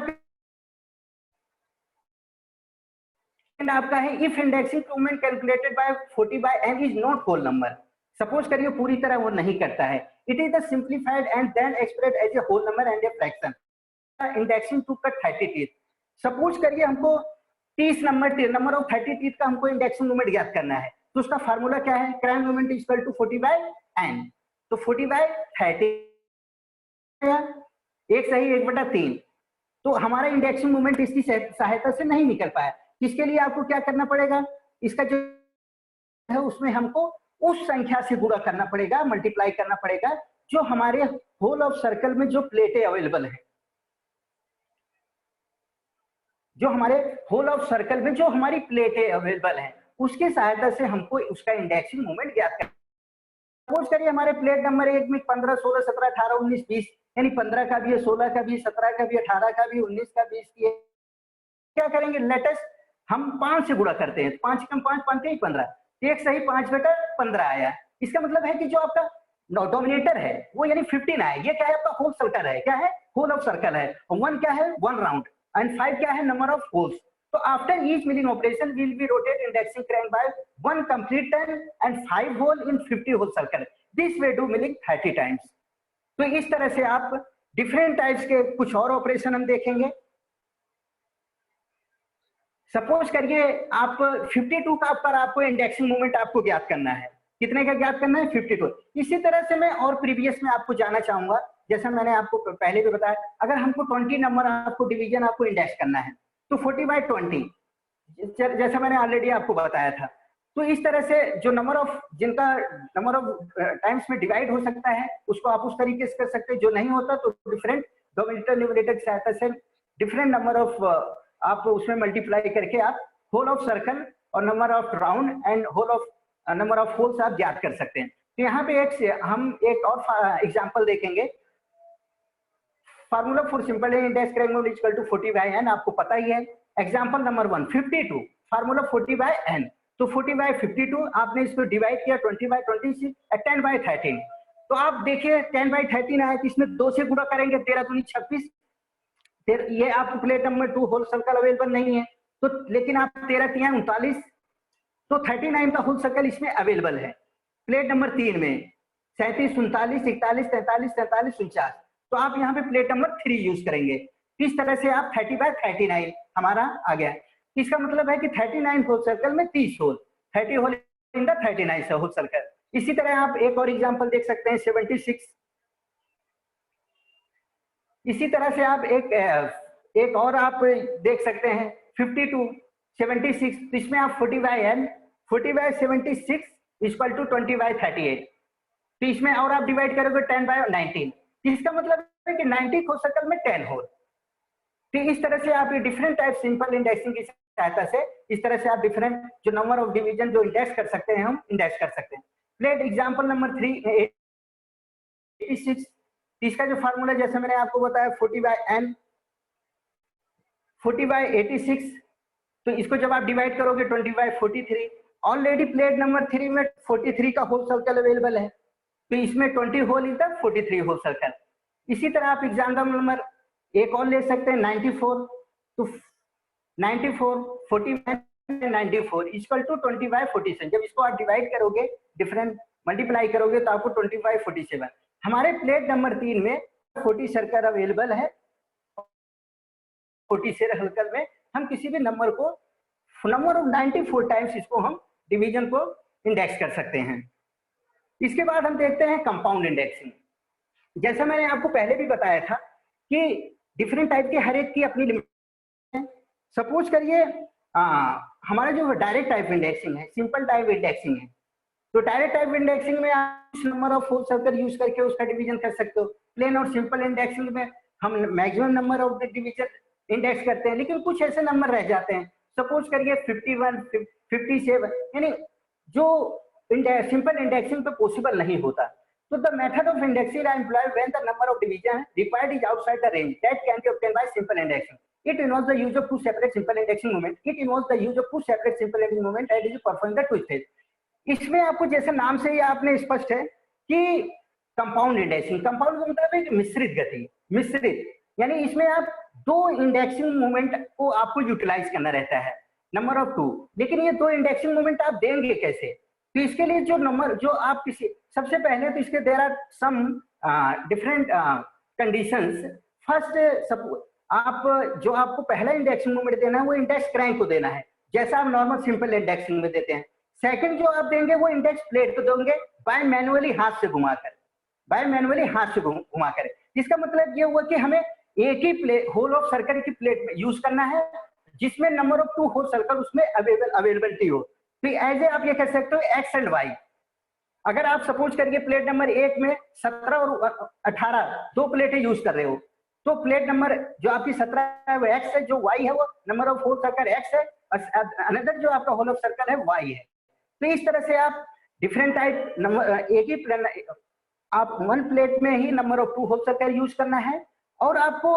आपका है if indexing moment calculated by 40/n is not whole number. Suppose करिए पूरी तरह वो नहीं करता है, it is the simplified and then expressed as a whole number and a fraction. Indexing to cut 30 teeth. Suppose करिए हमको 30 नंबर ऑफ 30 टीथ का हमको इंडेक्सिंग मोमेंट ज्ञात करना है, तो उसका फार्मूला क्या है, crank moment equal to 40/n। तो 40/30 1 सही 1/3। तो हमारा इंडेक्सिंग मोमेंट इसकी सहायता से नहीं निकल पाया। इसके लिए आपको क्या करना पड़ेगा, इसका जो है उसमें हमको उस संख्या से गुणा करना पड़ेगा, मल्टीप्लाई करना पड़ेगा जो हमारे होल ऑफ सर्कल में जो प्लेटें अवेलेबल है, जो हमारे होल ऑफ सर्कल में जो हमारी प्लेटें अवेलेबल हैं, उसकी सहायता से हमको उसका इंडेक्सिंग मोमेंट ज्ञात करना। सपोज करिए हमारे प्लेट नंबर 1 में 15, 16, 17, 18, 19, 20, यानी 15 का भी है, 16 का भी, 17 का भी, 18 का भी, 19 का, 20 की है। क्या करेंगे, लेटेस्ट हम 5 से गुणा करते हैं, 5 कम 5 5 ही 15, 1 सही 5/15 आया। इसका मतलब है कि जो आपका डोमिनेटर है वो यानी 15 है। ये क्या है, आपका होल सर्कल है, क्या है, होल ऑफ सर्कल है। और 1 क्या है, 1 राउंड, एंड 5 क्या है, नंबर ऑफ होल्स। तो after each milling operation will be rotate indexing crank by 1 complete turn and 5 hole in 50 hole circle. This way do milling 30 times. तो इस तरह से आप डिफरेंट टाइप्स के कुछ और ऑपरेशन हम देखेंगे। सपोज करिए आप 52 का पर आपको इंडेक्सिंग मोमेंट आपको ज्ञात करना है। कितने का ज्ञात करना है, 52। इसी तरह से मैं और प्रीवियस में आपको जाना चाहूंगा, जैसा मैंने आपको पहले भी बताया, अगर हमको 20 नंबर आपको डिवीजन आपको इंडेक्स करना है तो 40/20, जैसा मैंने ऑलरेडी आपको बताया था। तो इस तरह से जो नंबर ऑफ जिनका नंबर ऑफ टाइम्स में डिवाइड हो सकता है उसको आप उस तरीके से कर सकते हैं। जो नहीं होता तो डिफरेंट डोमिनेटर न्यूमरेटर की सहायता से डिफरेंट नंबर ऑफ आप उसमें मल्टीप्लाई करके आप होल ऑफ सर्कल और number of round and hole of number of holes आप ज्ञात कर सकते हैं। तो यहाँ पे हम एक और एग्जांपल देखेंगे। Formula for simple index crank moment equal to 40/n आपको पता ही है। Example number 1, 52, formula 40/n। तो 40/52 आपने इसको डिवाइड किया 20/26 और 10/13। तो आप देखिए 10/13 आया, तो इसमें 2 से गुणा करेंगे, 13 दूनी 26। ये आपको plate number 2 hole circle available नहीं है, तो लेकिन आप 13 3 39, तो 39 का होल सर्कल इसमें अवेलेबल है। प्लेट नंबर 3 में 37, 39, 41, 43, 43, 49, तो आप यहाँ पे प्लेट नंबर 3 यूज करेंगे। इस तरह से आप 30/39 हमारा आ गया। इसका मतलब है कि 39 होल सर्कल में 30 hole, 30 hole in the 39 hole circle. इसी तरह आप एक और एग्जांपल देख सकते हैं 76। इसी तरह से आप एक और आप देख सकते हैं 52, 76। तो इसमें आप 40/n, 40/76 इक्वल टू 20/38। तो इसमें और आप डिवाइड करोगे 10/19। इसका मतलब है कि 90 होल सर्कल में 10 होल। तो इस तरह से आप ये डिफरेंट टाइप सिंपल इंडेक्सिंग की सहायता से इस तरह से आप डिफरेंट जो नंबर ऑफ डिवीजन जो इंडेक्स कर सकते हैं हम इंडेक्स कर सकते हैं। Let example number 3, 86। इसका जो फार्मूला जैसे मैंने आपको बताया 40/n, 40/86। तो इसको जब आप डिवाइड करोगे 20/43। ऑलरेडी प्लेट नंबर 3 में 43 का होल सर्कल अवेलेबल है, तो इसमें 20 hole in the 43 hole circle. इसी तरह आप एग्जाम्पल नंबर एक और ले सकते हैं 94। तो 94, 40/94 इक्वल टू 20/47। जब इसको आप डिवाइड करोगे, डिफरेंट मल्टीप्लाई करोगे तो आपको 20/47। हमारे प्लेट नंबर 3 में 40 सर्कल अवेलेबल है। 40 सर्कल में हम किसी भी नंबर को नंबर ऑफ 94 टाइम्स इसको हम डिवीजन को इंडेक्स कर सकते हैं। इसके बाद हम देखते हैं कंपाउंड इंडेक्सिंग। जैसा मैंने आपको पहले भी बताया था कि डिफरेंट टाइप के हर एक की अपनी लिमिट है। सपोज करिए हमारा जो डायरेक्ट टाइप इंडेक्सिंग है, सिंपल टाइप इंडेक्सिंग है। तो डायरेक्ट टाइप इंडेक्सिंग में आप number of hole circle use करके उसका डिवीजन कर सकते हो। प्लेन और सिंपल इंडेक्सिंग में हम maximum number of division index करते हैं, लेकिन कुछ ऐसे नंबर रह जाते हैं। सपोज करिए 51, 57, यानी जो सिंपल इंडेक्सिंग पे पॉसिबल नहीं होता। So the method of indexing are employed when the number of division required is outside the range that can be obtained by simple indexing. It involves the use of two separate simple indexing moment. It involves the use of two separate simple indexing moment that is performing the two stage. इसमें आपको जैसे नाम से ही आपने स्पष्ट है कि कंपाउंड इंडेक्सिंग, कंपाउंड का मतलब है मिश्रित गति, मिश्रित, यानी इसमें आप दो इंडेक्सिंग मोमेंट को आपको यूटिलाइज करना रहता है, नंबर ऑफ 2। लेकिन ये दो इंडेक्सिंग मोमेंट आप देंगे कैसे? तो इसके लिए जो नंबर जो आप किसी सबसे पहले तो इसके there are some different conditions. First, आप जो आपको पहला इंडेक्सिंग मोमेंट देना है वो इंडेक्स क्रैंक को देना है, जैसा आप नॉर्मल सिंपल इंडेक्सिंग में देते हैं। सेकंड जो आप देंगे वो इंडेक्स प्लेट को देंगे बाय मैनुअली हाथ से घुमाकर, बाय मैनुअली हाथ से घुमाकर। इसका मतलब ये हुआ कि हमें एक ही प्लेट, होल ऑफ सर्कल की प्लेट में यूज करना है जिसमें नंबर ऑफ 2 होल सर्कल उसमें अवेलेबिलिटी हो। तो एज ए आप ये कह सकते हो एक्स एंड वाई। अगर आप सपोज करिए प्लेट नंबर 1 में 17 और 18 दो प्लेटें यूज कर रहे हो, तो प्लेट नंबर जो आपकी 17 है वो एक्स है, जो वाई है वो number of hole circle X है, और अनदर जो आपका होल ऑफ सर्कल है वाई है। तो इस तरह से आप डिफरेंट टाइप नंबर, एक ही आप वन प्लेट में ही number of 2 hole circle use करना है, और आपको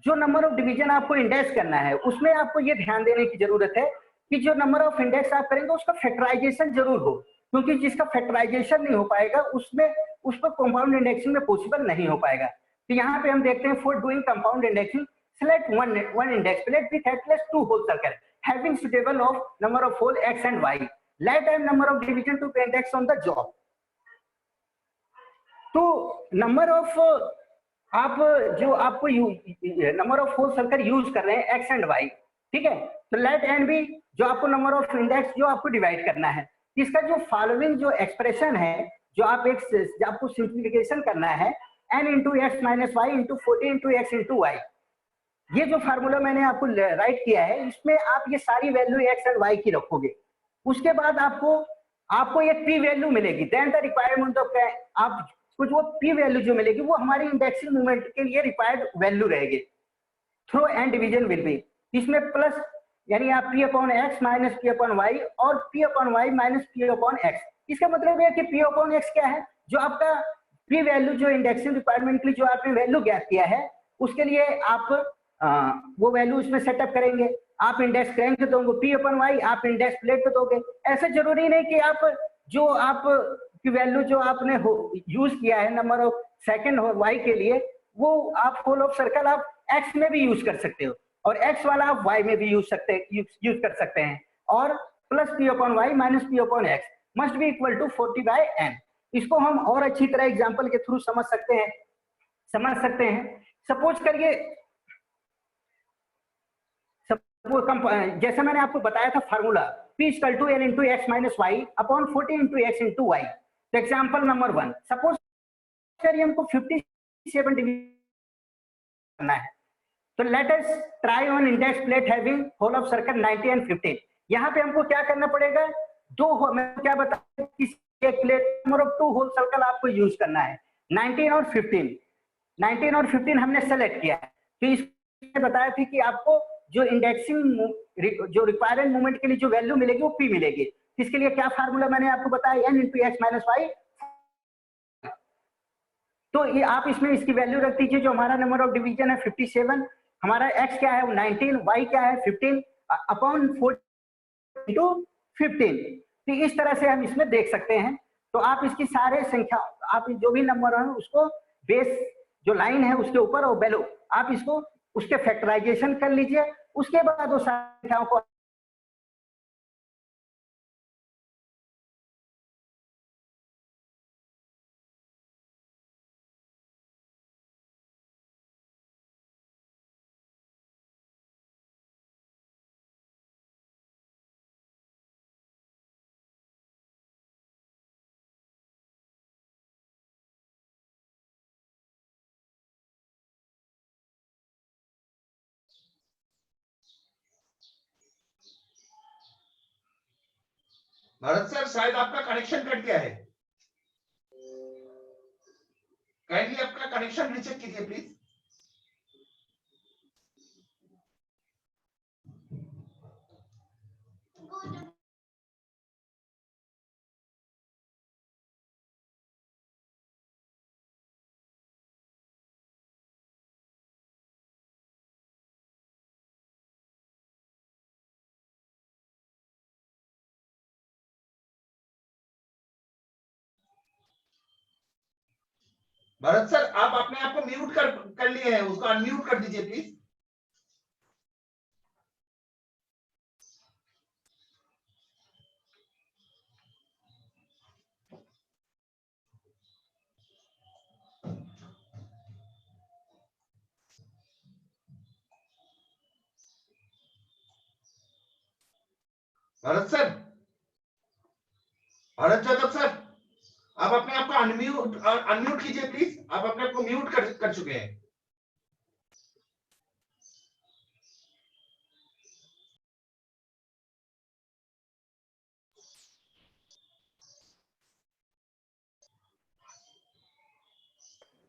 जो नंबर ऑफ डिवीजन आपको इंडेक्स करना है उसमें आपको ये ध्यान देने की जरूरत है कि जो नंबर ऑफ इंडेक्स आप करेंगे उसका फैक्टराइजेशन जरूर हो, क्योंकि जिसका फैक्टराइजेशन नहीं हो पाएगा उसमें उसको कंपाउंड इंडेक्सिंग में पॉसिबल नहीं हो पाएगा। तो यहाँ पे हम देखते हैं for doing compound indexing select one index plate with at least 2 hole circle having suitable of number of hole X and Y, let M number of division to be index on the job. तो नंबर ऑफ आप जो आपको number of hole circle use कर रहे हैं एक्स एंड वाई, ठीक है, तो लेट एन बी जो आपको नंबर ऑफ इंडेक्स जो आपको डिवाइड करना है, इसका जो फॉलोइंग जो एक्सप्रेशन है, जो आप एक आपको सिंप्लीफिकेशन करना है N into X minus Y into 40 into X into Y. ये जो फार्मूला मैंने आपको राइट किया है इसमें आप ये सारी वैल्यू एक्स एंड वाई की रखोगे, उसके बाद आपको एक पी वैल्यू मिलेगी, देन द रिक्वायरमेंट ऑफ आप कुछ वो पी वैल्यू जो मिलेगी वो हमारी इंडेक्सिंग मूवमेंट के लिए रिक्वायर्ड वैल्यू रहेगी through and division will be, इसमें प्लस यानी आप P upon X minus P upon Y और P upon Y minus P upon X. इसका मतलब है कि पी अपॉन एक्स क्या है, जो आपका पी वैल्यू जो इंडेक्सिंग रिक्वायरमेंट के लिए जो आपने वैल्यू ज्ञात किया है उसके लिए आप वो वैल्यू उसमें सेटअप करेंगे, आप इंडेक्स करेंगे दोगे पी अपॉन वाई, आप इंडेक्स प्लेट पे दोगे। ऐसा जरूरी नहीं कि आप जो आप की वैल्यू जो आपने यूज किया है नंबर ऑफ सेकंड वाई के लिए वो आप होल ऑफ सर्कल आप एक्स में भी यूज कर सकते हो, और एक्स वाला आप वाई में भी यूज कर सकते हैं, और plus P upon Y minus P upon X must be equal to 40/n। इसको हम और अच्छी तरह एग्जांपल के थ्रू समझ सकते हैं। सपोज करिए जैसे मैंने आपको बताया था formula P equal to n into X minus Y upon 40 into X into Y. तो एग्जाम्पल नंबर 1, सपोज करिए हमको 57 डिवीजन करना है, तो let us try on index plate having hole of circle 90 and 15। यहाँ पे हमको क्या करना पड़ेगा, मैं क्या बताया, एक plate number of 2 hole circle आपको यूज करना है, 19 और 15 हमने सेलेक्ट किया है। तो इसमें बताया थी कि आपको जो इंडेक्सिंग जो रिक्वायर्ड मूवमेंट के लिए जो वैल्यू मिलेगी वो पी मिलेगी। इसके लिए क्या फार्मूला मैंने आपको बताया, N into X minus Y. तो ये आप इसमें इसकी वैल्यू रख दीजिए, जो हमारा नंबर ऑफ डिवीजन है 57, हमारा एक्स क्या है 19, वाई क्या है 15 अपॉन 40 इंटू 15। तो इस तरह से हम इसमें देख सकते हैं। तो आप इसकी सारे संख्या, आप जो भी नंबर है उसको बेस जो लाइन है उसके ऊपर और बेलो आप इसको उसके फैक्टराइजेशन कर लीजिए, उसके बाद वो संख्याओं को भरत सर शायद आपका कनेक्शन कट गया है, काइंडली आपका कनेक्शन रीचेक कीजिए प्लीज। भरत सर आप अपने आप को म्यूट कर लिए हैं, उसको अनम्यूट कर दीजिए प्लीज। भरत जादव सर आप अपने आप को अनम्यूट कीजिए प्लीज। आप अपने आप को म्यूट कर चुके हैं।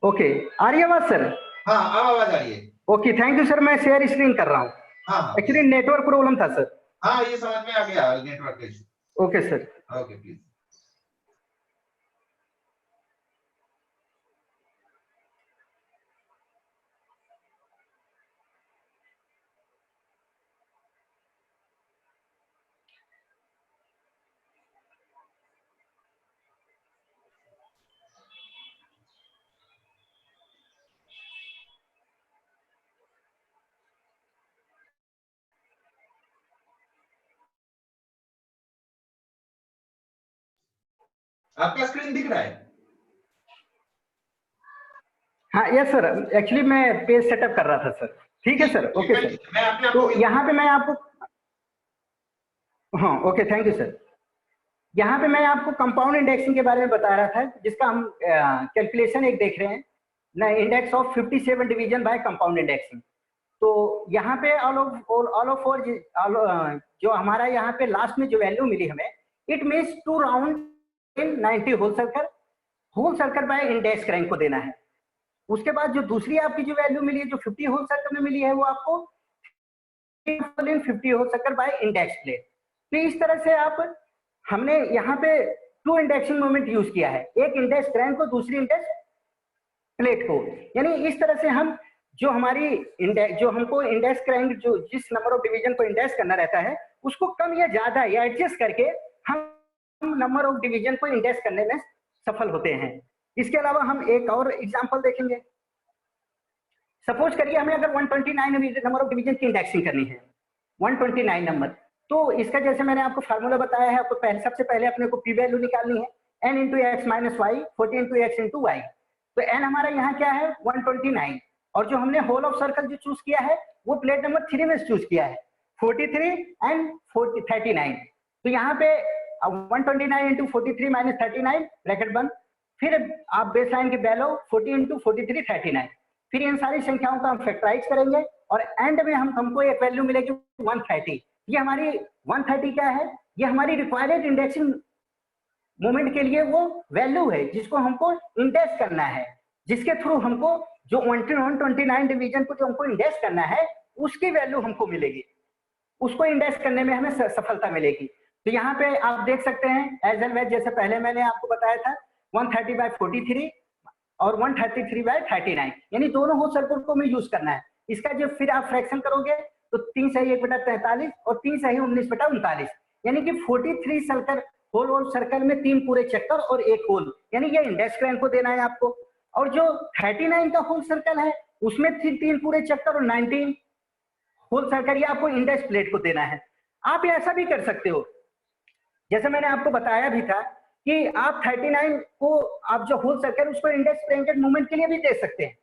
ओके, आ रही है आवाज सर? हाँ, अब आवाज आ रही है। Okay, thank you sir. मैं शेयर स्क्रीन कर रहा हूँ। हाँ एक्चुअली नेटवर्क प्रॉब्लम था सर। हाँ, ये समझ में आ गया, network issue. Okay sir. Okay please. आपका स्क्रीन दिख रहा है? हाँ यस सर, एक्चुअली मैं पेज सेटअप कर रहा था सर। ठीक है सर, ओके सर। मैं अपने तो यहाँ पे मैं आपको, हाँ ओके, थैंक यू सर। यहाँ पे मैं आपको कंपाउंड इंडेक्सिंग के बारे में बता रहा था, जिसका हम कैलकुलेशन एक देख रहे हैं ना, index of 57 division bye compound indexing. तो यहाँ पे ऑल ऑफ फोर जो हमारा यहाँ पे लास्ट में जो वैल्यू मिली हमें, it means two round in 90 hole circle by index crank को देना है। उसके बाद जो दूसरी आपकी जो वैल्यू मिली है, जो 50 होल सर्कल में मिली है, वो आपको 50 hole circle by index plate. तो इस तरह से हमने यहाँ पे टू इंडेक्सिंग मोमेंट यूज किया है, एक इंडेक्स क्रैंक को, दूसरी इंडेक्स प्लेट को। यानी इस तरह से हम जो हमारी जो हमको इंडेक्स क्रैंक जो जिस नंबर ऑफ डिवीजन को इंडेक्स करना रहता है, उसको कम या ज्यादा या एडजस्ट करके हम नंबर ऑफ डिवीजन को इंडेक्स करने में सफल होते हैं। इसके अलावा हम एक और एग्जांपल देखेंगे। सपोज करिए हमें अगर 129 नंबर ऑफ डिवीजन की इंडेक्सिंग करनी है, 129 नंबर, तो इसका जैसे मैंने आपको फार्मूला बताया है, आपको सबसे पहले अपने को पी वैल्यू निकालनी है, n into X minus Y 40 into X into Y. तो n हमारा यहाँ क्या है 129, और जो हमने होल ऑफ सर्कल जो चूज किया है वो प्लेट नंबर 3 में चूज किया है, 43 एंड 39। तो यहाँ पे 129 इंटू 43 माइनस 39 ब्रैकेट बंद, फिर आप बेस लाइन के वैल्यू 40 इंटू 43 39, फिर इन सारी संख्याओं का हम फैक्टराइज करेंगे और एंड में हमको एक वैल्यू मिलेगी 130। ये हमारी 130 क्या है, ये हमारी रिक्वायर्ड इंडेक्सिंग मोमेंट के लिए वो वैल्यू है जिसको हमको इंडेक्स करना है, जिसके थ्रू हमको जो 129 डिवीजन को जो हमको इंडेक्स करना है उसकी वैल्यू हमको मिलेगी, उसको इंडेक्स करने में हमें सफलता मिलेगी। तो यहाँ पे आप देख सकते हैं एज एल वेज, जैसे पहले मैंने आपको बताया था 130/43 और 133/39, यानी दोनों होल सर्कल को हमें यूज करना है। इसका जो फिर आप फ्रैक्शन करोगे तो 3 सही 1/43 और 3 सही 19/39, यानी कि 43 सर्कल होल सर्कल में 3 पूरे चक्कर और 1 होल, यानी ये इंडेक्स क्रैंक को देना है आपको। और जो 39 का होल सर्कल है उसमें 3 पूरे चक्कर और 19 होल सर्कल, ये आपको इंडेक्स प्लेट को देना है। आप ऐसा भी कर सकते हो, जैसे मैंने आपको बताया भी था कि आप 39 को आप जो होल सर्कल उसको इंडेक्स क्रैंकेट मूवमेंट के लिए भी दे सकते हैं,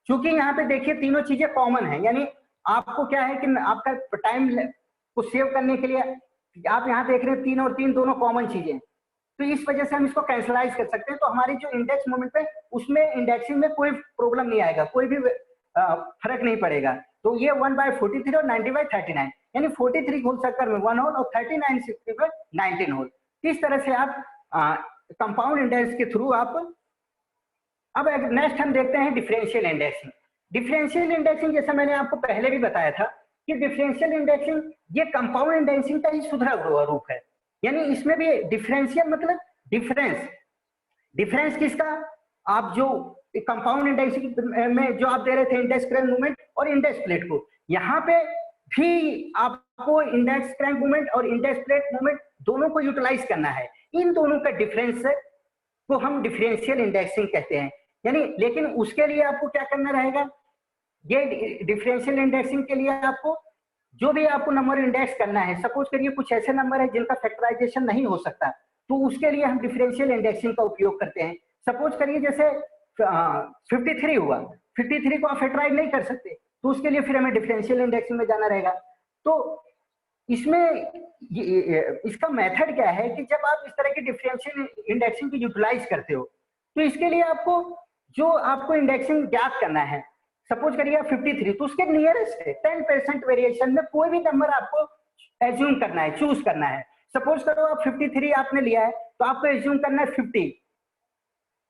क्योंकि यहाँ पे देखिए तीनों चीजें कॉमन है। यानी आपको क्या है कि आपका टाइम को सेव करने के लिए आप यहाँ देख रहे हैं 3 और 3 दोनों कॉमन चीजें, तो इस वजह से हम इसको कैंसलाइज कर सकते हैं। तो हमारी जो इंडेक्स मोमेंट है उसमें इंडेक्सिंग में कोई प्रॉब्लम नहीं आएगा, कोई भी फर्क नहीं पड़ेगा। तो ये 1/43 और 90/39, यानी 43 होल सर्कल में 1 होल और 39 में 19 होल। इस तरह से आप कंपाउंड इंडेक्स के थ्रू आप। अब नेक्स्ट हम देखते हैं डिफरेंशियल इंडेक्सिंग। डिफरेंशियल इंडेक्सिंग जैसा मैंने आपको पहले भी बताया था कि डिफरेंशियल इंडेक्सिंग ये कंपाउंड इंडेक्सिंग का ही सुधरा हुआ रूप है, यानी इसमें भी डिफरेंशियल मतलब डिफरेंस किसका, आप जो कंपाउंड इंडेक्सिंग में जो आप दे रहे थे इंडेक्स क्रैंक मूवमेंट और इंडेक्स प्लेट को, यहाँ पे भी आपको इंडेक्स क्रैंक मूवमेंट और इंडेक्स प्लेट मूवमेंट दोनों को यूटिलाइज करना है। इन दोनों का डिफरेंस को हम डिफरेंशियल इंडेक्सिंग कहते हैं। यानी लेकिन उसके लिए आपको क्या करना रहेगा, ये डिफरेंशियल इंडेक्सिंग के लिए आपको जो भी आपको नंबर इंडेक्स करना है, सपोज करिए कुछ ऐसे नंबर है जिनका फैक्टराइजेशन नहीं हो सकता, तो उसके लिए हम डिफरेंशियल इंडेक्सिंग का उपयोग करते हैं। सपोज करिए जैसे 53 हुआ, 53 को आप फैक्टराइज नहीं कर सकते, तो उसके लिए फिर हमें डिफरेंशियल इंडेक्सिंग में जाना रहेगा। तो इसमें इसका मेथड क्या है कि जब आप इस तरह की डिफरेंशियल इंडेक्सिंग को यूटिलाइज करते हो, तो इसके लिए आपको जो आपको इंडेक्सिंग ज्ञात करना है, सपोज करिए 53, तो उसके नियरेस्ट है 10% वेरिएशन में कोई भी नंबर आपको एज्यूम करना है, चूज करना है। सपोज करो आप 53 आपने लिया है, तो आपको एज्यूम करना है 50,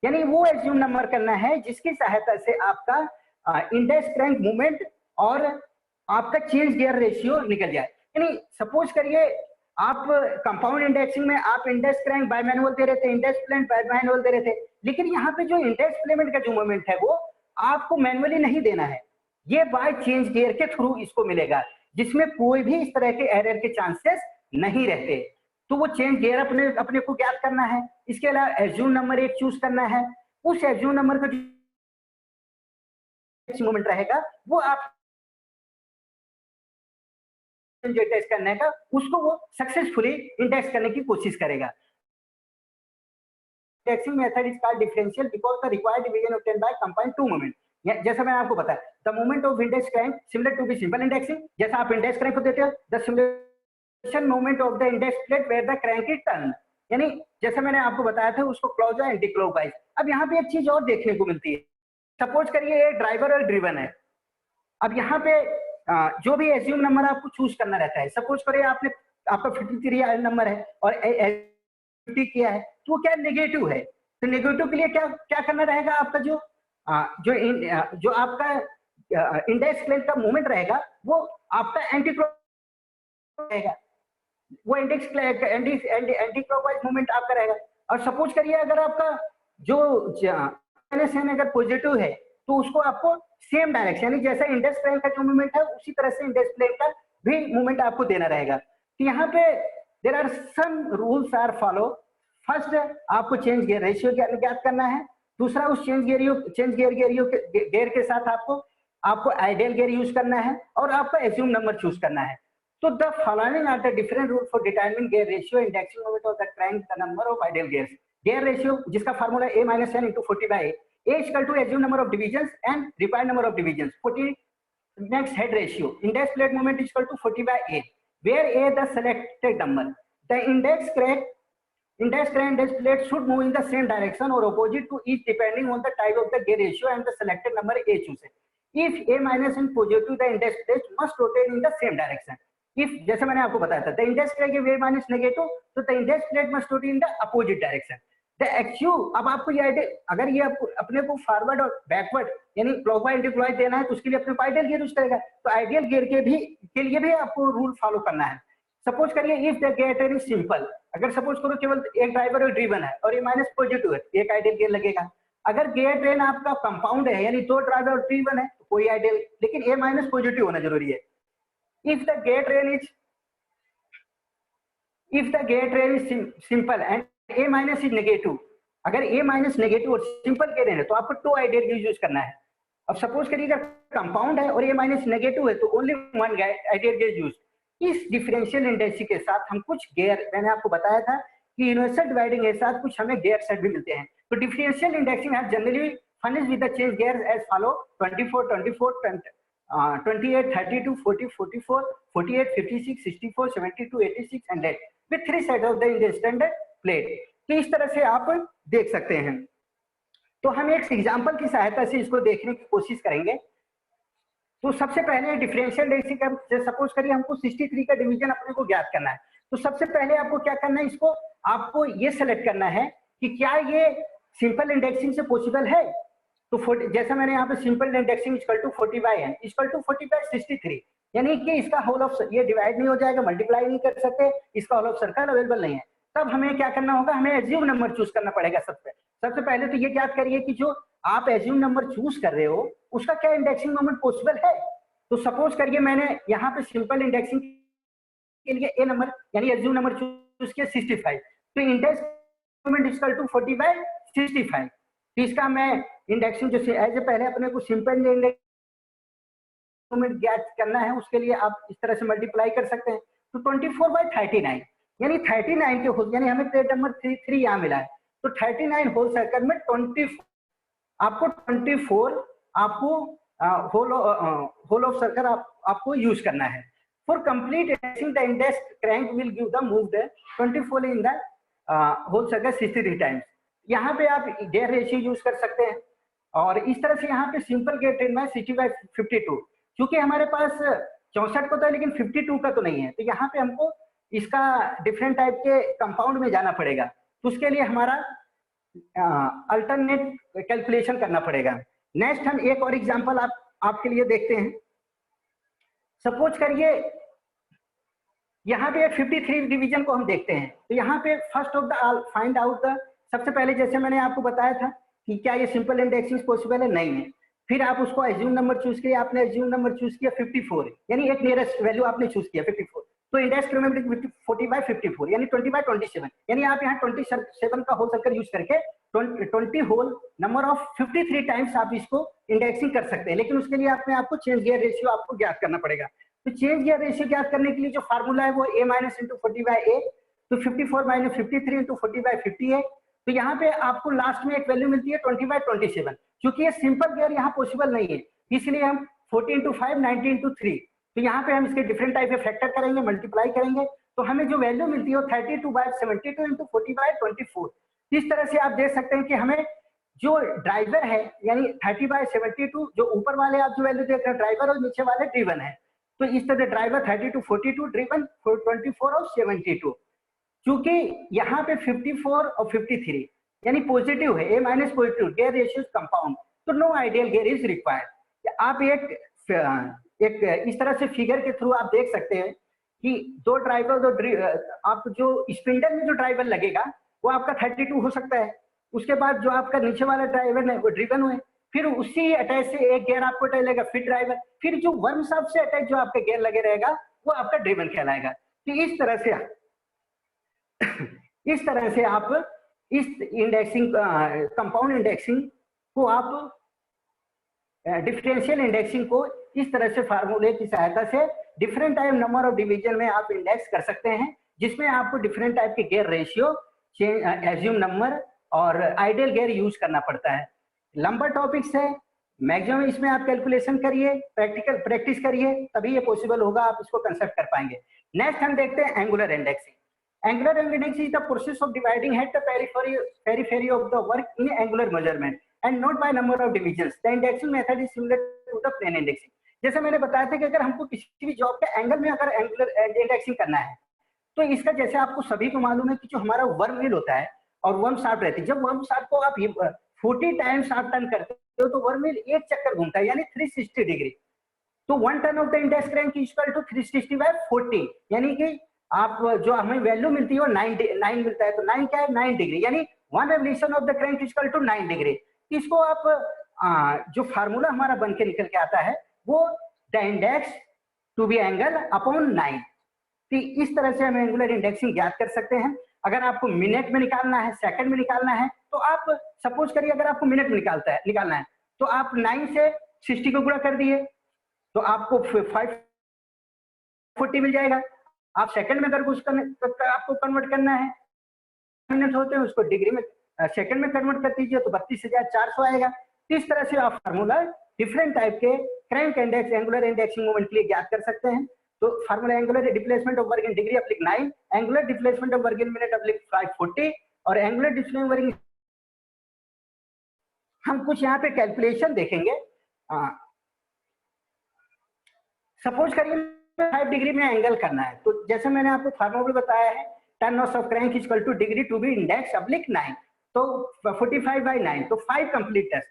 यानी वो एज्यूम नंबर करना है जिसकी सहायता से आपका इंडेक्स क्रैंक मूवमेंट और आपका चेंज गियर रेशियो निकल जाए। यानी सपोज करिए आप कंपाउंड इंडेक्सिंग में आप इंडेक्स क्रैंक बाय मैनुअल दे रहे थे, इंडेक्स प्लेमेंट बाय मैनुअल दे रहे थे, लेकिन यहाँ पे जो इंडेक्स प्लेमेंट का जो मूवमेंट है वो आपको मैनुअली नहीं देना है, ये बाय चेंज गियर के थ्रू इसको मिलेगा, जिसमें कोई भी इस तरह के एरर के चांसेस नहीं रहते। तो वो चेंज गियर अपने को ज्ञात करना है। इसके अलावा एज्यूम नंबर एक चूज करना है, उस एज्यूम नंबर का जो मूवमेंट रहेगा वो आप जो टेस्ट करने का उसको वो सक्सेसफुली इंडेक्स करने की कोशिश करेगा। Indexing method is called differential because the required division obtained by combined two moment. जैसा मैंने आपको बताया, the moment of index crank similar to be simple indexing, जैसा आप इंडेक्स क्रैंक को देते हो, the simulation moment of the index plate where the crank is turn, यानी जैसा मैंने आपको बताया था उसको क्लॉकवाइज एंटी क्लॉकवाइज। अब यहाँ पे एक चीज और देखने को मिलती है, सपोज करिए एक ड्राइवर और ड्रिवन है। अब यहाँ पे जो भी एज्यूम नंबर आपको चूज करना रहता है, सपोज करिए आपने आपका 53 नंबर है और 50 किया है, तो क्या नेगेटिव है, तो नेगेटिव के लिए क्या क्या करना रहेगा, आपका जो आपका इंडेक्स प्लेन का मूवमेंट रहेगा वो आपका एंटी क्लॉकवाइज रहेगा, वो एंटी क्लॉकवाइज मूवमेंट आपका रहेगा। और सपोज करिए अगर आपका जो अगर पॉजिटिव है तो उसको आपको सेम डायरेक्शन, यानी जैसा इंडेक्स प्लेन का जो मूवमेंट है उसी तरह से इंडेक्स प्लेन का भी मूवमेंट आपको देना रहेगा। तो यहाँ पे there are some rules are follow. First आपको चेंज गियर रेशियो ज्ञात करना है, दूसरा उस चेंज गियर के साथ आपको आइडियल गियर यूज करना है और आपका एज्यूम नंबर चूज करना है। तो the following are the different rule for determining gear ratio indexing moment of the crank the number of ideal gears. Gear ratio जिसका formula a - n * 40/a, a is equal to assumed number of divisions and required number of divisions, 40 next head ratio, index plate moment is equal to 40/a, where a the selected number, the index crank index plate should move in the same direction or opposite to each depending on the type of the gear ratio and the selected number a chosen. If a minus and positive, the index plate must rotate in the same direction. If जैसे मैंने आपको बताया था, the index crank is a minus negative, तो the index plate must rotate in the opposite direction. The actual, अब आपको ये आइडियल, अगर ये अपने को फॉरवर्ड और बैकवर्ड यानी क्लॉकवाइज एंटी क्लॉकवाइज देना है तो उसके लिए अपने को आइडियल गियर यूज करेगा, तो आइडियल गियर के लिए भी आपको रूल फॉलो करना है। सपोज करिए if the gear train is simple, अगर सपोज करो केवल एक ड्राइवर और ड्रिवन है और ये माइनस पॉजिटिव है, एक आइडियल गियर लगेगा। अगर गियर ट्रेन आपका कंपाउंड है यानी दो ड्राइवर और ड्रिवन है तो कोई आइडियल, लेकिन ए माइनस पॉजिटिव होना जरूरी है। If the gear train is simple and A minus is negative, अगर ए माइनस नेगेटिव और सिंपल गियर है तो आपको टू आइडियल गियर यूज करना है। अब सपोज करिए अगर कंपाउंड है और ए माइनस नेगेटिव है तो only one ideal gear use. इस डिफरेंशियल इंडेक्सिंग के साथ हम कुछ गियर, मैंने आपको बताया था कि यूनिवर्सल डिवाइडिंग के साथ कुछ हमें गियर सेट भी मिलते हैं। तो डिफरेंशियल इंडेक्सिंग है generally furnished with the change gears as follow 24 24 28 32 40 44 48 56 64 72 86 100 with 3 sets of the standard plate। तो इस तरह से आप देख सकते हैं। तो हम एक एग्जांपल की सहायता से इसको देखने की कोशिश करेंगे। तो सबसे पहले डिफरेंशियल इंडेक्सिंग का सपोज करिए हमको 63 का डिवीजन अपने को ज्ञात करना है, तो सबसे पहले आपको क्या करना है, इसको आपको ये सेलेक्ट करना है कि क्या ये सिंपल इंडेक्सिंग से पॉसिबल है। तो जैसा मैंने यहाँ पे simple indexing equal to 40/n equal to 40/63, यानी कि इसका होल ऑफ ये डिवाइड नहीं हो जाएगा, मल्टीप्लाई नहीं कर सकते, इसका होल ऑफ सर्कल अवेलेबल नहीं है। तब हमें क्या करना होगा, हमें एज्यूम नंबर चूज करना पड़ेगा। सबसे पहले तो ये ज्ञात करिए कि जो आप एज्यूम नंबर चूज कर रहे हो उसका क्या इंडेक्सिंग मोमेंट पॉसिबल है। तो सपोज करिए मैंने यहाँ पे सिंपल इंडेक्सिंग के लिए ए नंबर यानी एज्यूम नंबर चूज किया 65, तो इंडेक्स मोमेंट इक्वल टू 40/65। तो इसका मैं इंडेक्सिंग जो एज पहले अपने को सिंपल इंडेक्स मोमेंट ज्ञात करना है, उसके लिए आप इस तरह से मल्टीप्लाई कर सकते हैं। तो 24/39 यानी 39 के होल, यानी हमें प्लेट नंबर 3 यहाँ मिला है, तो 39 होल सर्कल में 24 आपको होल ऑफ सर्कल आपको यूज करना है। For complete indexing the index crank will give the moved 24 in the hole circle 63 times. यहाँ पे आप गियर रेशियो यूज कर सकते हैं। और इस तरह से यहाँ पे सिंपल गेयर ट्रेन में 60/52, क्योंकि हमारे पास 64 को तो है लेकिन 52 का तो नहीं है, तो यहाँ पे हमको इसका डिफरेंट टाइप के कंपाउंड में जाना पड़ेगा, तो उसके लिए हमारा अल्टरनेट कैलकुलेशन करना पड़ेगा। नेक्स्ट हम एक और एग्जांपल आपके लिए देखते हैं। सपोज करिए यहाँ पे 53 डिवीजन को हम देखते हैं, तो यहाँ पे first of the find out the, सबसे पहले जैसे मैंने आपको बताया था कि क्या ये सिंपल इंडेक्सिंग पॉसिबल है, नहीं है। फिर आप उसको एज्यूम नंबर चूज किया, आपने एज्यूम नंबर चूज किया 54, यानी एक नियरेस्ट वैल्यू आपने चूज किया 54, तो इंडेक्स प्रोबेबिलिटी 40/54 यानी 20/27, यानी आप यहाँ 27 का होल सर्कल यूज करके 20 होल नंबर ऑफ 53 टाइम्स आप इसको इंडेक्सिंग कर सकते हैं, लेकिन उसके लिए आपको चेंज गियर रेशियो आपको ज्ञात करना पड़ेगा। तो चेंज गियर रेशियो ज्ञात करने के लिए जो फार्मूला है वो a माइनस इंटू 40/a, तो 54 माइनस 53 इंटू 40/50 है। तो यहाँ पे आपको लास्ट में एक वैल्यू मिलती है 20/27, क्योंकि ये सिंपल गियर यहाँ पॉसिबल नहीं है, इसलिए हम 40 इंटू 5 90 इंटू 3, तो यहाँ पे हम इसके डिफरेंट टाइप के फैक्टर करेंगे, मल्टीप्लाई करेंगे, तो हमें जो वैल्यू मिलती है वो 32/72 इंटू 40/24। इस तरह से आप देख सकते हैं कि हमें जो ड्राइवर है यानी 30/72, जो ऊपर वाले आप जो वैल्यू देख रहे हैं ड्राइवर और नीचे वाले ड्रिवन है, तो इस तरह ड्राइवर 32/42, ड्रिवन 24 और 72। क्योंकि यहाँ पे 54 और 53 यानी पॉजिटिव है, a minus positive, gear ratio compound, तो no ideal gear is required. आप एक इस तरह से फिगर के थ्रू आप देख सकते हैं कि दो ड्राइवर, आप जो स्पिंडल में जो ड्राइवर लगेगा वो आपका 32 हो सकता है, उसके बाद जो आपका नीचे वाला ड्राइवर है वो ड्रिवन हुए, फिर उसी अटैच से एक गियर आपको अटैच लगेगा फिर ड्राइवर, फिर जो वर्म शाफ्ट से अटैच जो आपका गियर लगे रहेगा वो आपका ड्रिवन कहलाएगा। तो इस तरह से आप इस इंडेक्सिंग कंपाउंड इंडेक्सिंग को आप डिफरेंशियल इंडेक्सिंग को इस तरह से फार्मूले की सहायता से different type number of division में आप इंडेक्स कर सकते हैं, जिसमें आपको डिफरेंट टाइप के गियर रेशियो, एज्यूम नंबर और आइडियल गियर यूज करना पड़ता है। लंबा टॉपिक्स है, मैक्सिमम इसमें आप कैलकुलेशन करिए, प्रैक्टिस करिए, तभी ये पॉसिबल होगा, आप इसको कंसेप्ट कर पाएंगे। नेक्स्ट हम देखते हैं angular indexing. Angular index is the process of dividing at the periphery of the work in angular measurement and not by number of divisions. The indexing method is similar to the plane indexing. जैसे मैंने बताया था कि अगर हमको किसी भी जॉब के एंगल में अगर एंगुलर इंडेक्सिंग करना है, तो इसका जैसे आपको सभी को मालूम है कि जो हमारा वर्म व्हील होता है और वर्म शाफ्ट रहती है, जब वर्म शाफ्ट को आप 40 टाइम्स आप टर्न करते हो तो वर्म व्हील एक चक्कर घूमता है यानी 360 डिग्री। तो 1 turn of the index crank equal to 360/40, यानी कि आप जो हमें वैल्यू मिलती है वो 9 मिलता है, तो 9 क्या है 9 डिग्री, यानी 1 revolution of the crank equal to 9 degree. इसको आप जो फार्मूला हमारा बन के निकल के आता है वो the index to be angle upon 9। तो इस तरह से हम एंगुलर इंडेक्सिंग ज्ञात कर सकते हैं। अगर आपको मिनट में निकालना है, सेकंड में निकालना है, तो आप सपोज करिए अगर आपको मिनट में निकालना है तो आप 9 से 60 को गुणा कर दिए तो आपको 540 मिल जाएगा। आप सेकंड में अगर आपको कन्वर्ट करना है, मिनट होते हैं उसको डिग्री में सेकंड में कन्वर्ट कर दीजिए तो 32,400 आएगा। इस तरह से आप फार्मूला डिफरेंट टाइप के crank index, angular indexing moment के लिए ज्ञात कर सकते हैं। तो formula angular displacement of work in degree अपलिक 9, angular displacement of work in minute अपलिक 540 और एंगुलर डिस्प्लेसमेंट वर्क। हम कुछ यहाँ पे कैलकुलेशन देखेंगे। सपोज करिए 5 डिग्री में एंगल करना है, तो जैसे मैंने आपको फार्मूला बताया है turn of crank equal to degree to be index अपलिक 9, तो 45/9, तो 5 कंप्लीट टर्न।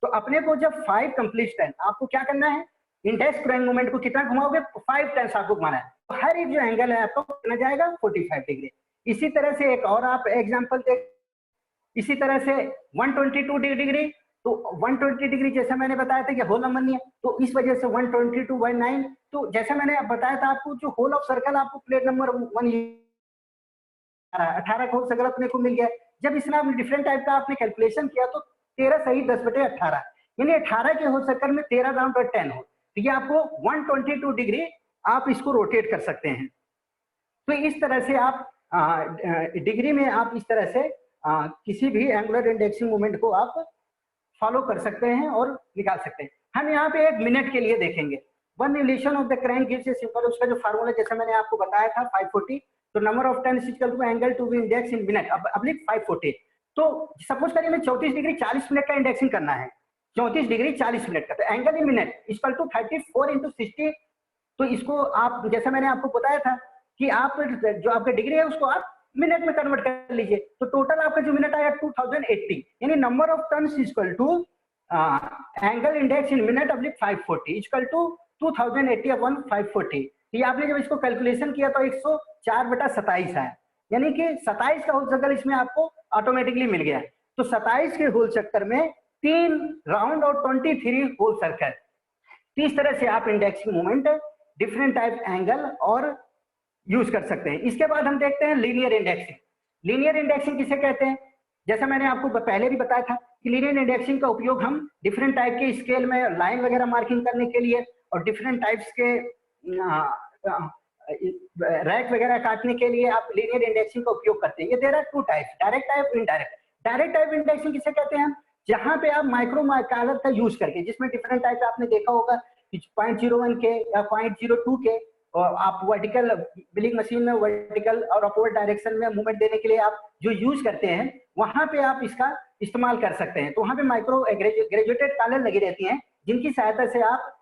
तो अपने को जब 5 कंप्लीट टर्न आपको क्या करना है, इंडेक्स क्रैंक मोमेंट को कितना घुमाओगे, 5 टर्न्स आपको घुमाना है, तो हर एक जो एंगल है आपको कितना जाएगा 45 डिग्री। इसी तरह से एक और आप एग्जांपल देख, इसी तरह से 122 डिग्री, तो 120 डिग्री जैसे मैंने बताया था कि होल नंबर नहीं है, तो इस वजह से 122/9। तो जैसे मैंने बताया था आपको जो होल ऑफ सर्कल आपको प्लेट नंबर 1 18 का होल सर्कल अपने को मिल गया। जब इसमें आपने डिफरेंट टाइप का आपने कैलकुलेशन किया तो 13 सही 10/18, यानी 18 के होल सर्कल में 13 राउंड और 10 हो, तो ये आपको 122 डिग्री आप इसको रोटेट कर सकते हैं। तो इस तरह से आप डिग्री में आप इस तरह से किसी भी एंगुलर इंडेक्सिंग मोमेंट को आप फॉलो कर सकते हैं और निकाल सकते हैं। हम यहाँ पे एक मिनट के लिए देखेंगे। 1 revolution of the crank gives a simple, उसका जो फार्मूला जैसे मैंने आपको बताया था 540, तो number of turns equal to angle to be index in minute अपलिक 540। तो सपोज करिए मैं 34 डिग्री 40 मिनट का इंडेक्सिंग करना है, 34 डिग्री 40 मिनट का। तो angle in minute equal to 34 into 60। तो इसको आप, जैसा मैंने आपको बताया था कि आप जो आपका डिग्री है उसको आप मिनट में कन्वर्ट कर लीजिए, तो टोटल आपका जो मिनट आया 2080, यानी number of turns equal to angle index in minute upon 540 equal to 2080 upon 540। ये आपने जब इसको कैलकुलेशन किया तो 104/27 आया, यानी कि 27 का होल सर्कल इसमें आपको ऑटोमेटिकली मिल गया। तो 27 के होल चक्कर में 3 राउंड और 23 होल सर्कल। तो इस तरह से आप indexing moment, different type angle और यूज कर सकते हैं। इसके बाद हम देखते हैं लीनियर इंडेक्सिंग। लीनियर इंडेक्सिंग किसे कहते हैं? जैसा मैंने आपको पहले भी बताया था कि लीनियर इंडेक्सिंग का उपयोग हम डिफरेंट टाइप के स्केल में लाइन वगैरह मार्किंग करने के लिए और डिफरेंट टाइप्स के रैक वगैरह काटने के लिए आप लीनियर इंडेक्सिंग का उपयोग करते हैं। ये there are 2 types, direct type, indirect. Direct type indexing किसे कहते हैं? जहां पे आप माइक्रो मार्कर का यूज करके, जिसमें डिफरेंट टाइप आपने देखा होगा 0.01 के या 0.02 के, और आप वर्टिकल बिलिंग मशीन में वर्टिकल और अपवर्ड डायरेक्शन में मूवमेंट देने के लिए आप जो यूज करते हैं, वहां पे आप इसका इस्तेमाल कर सकते हैं। तो वहां पे माइक्रो ग्रेजुएटेड कॉलर लगी रहती हैं, जिनकी सहायता से आप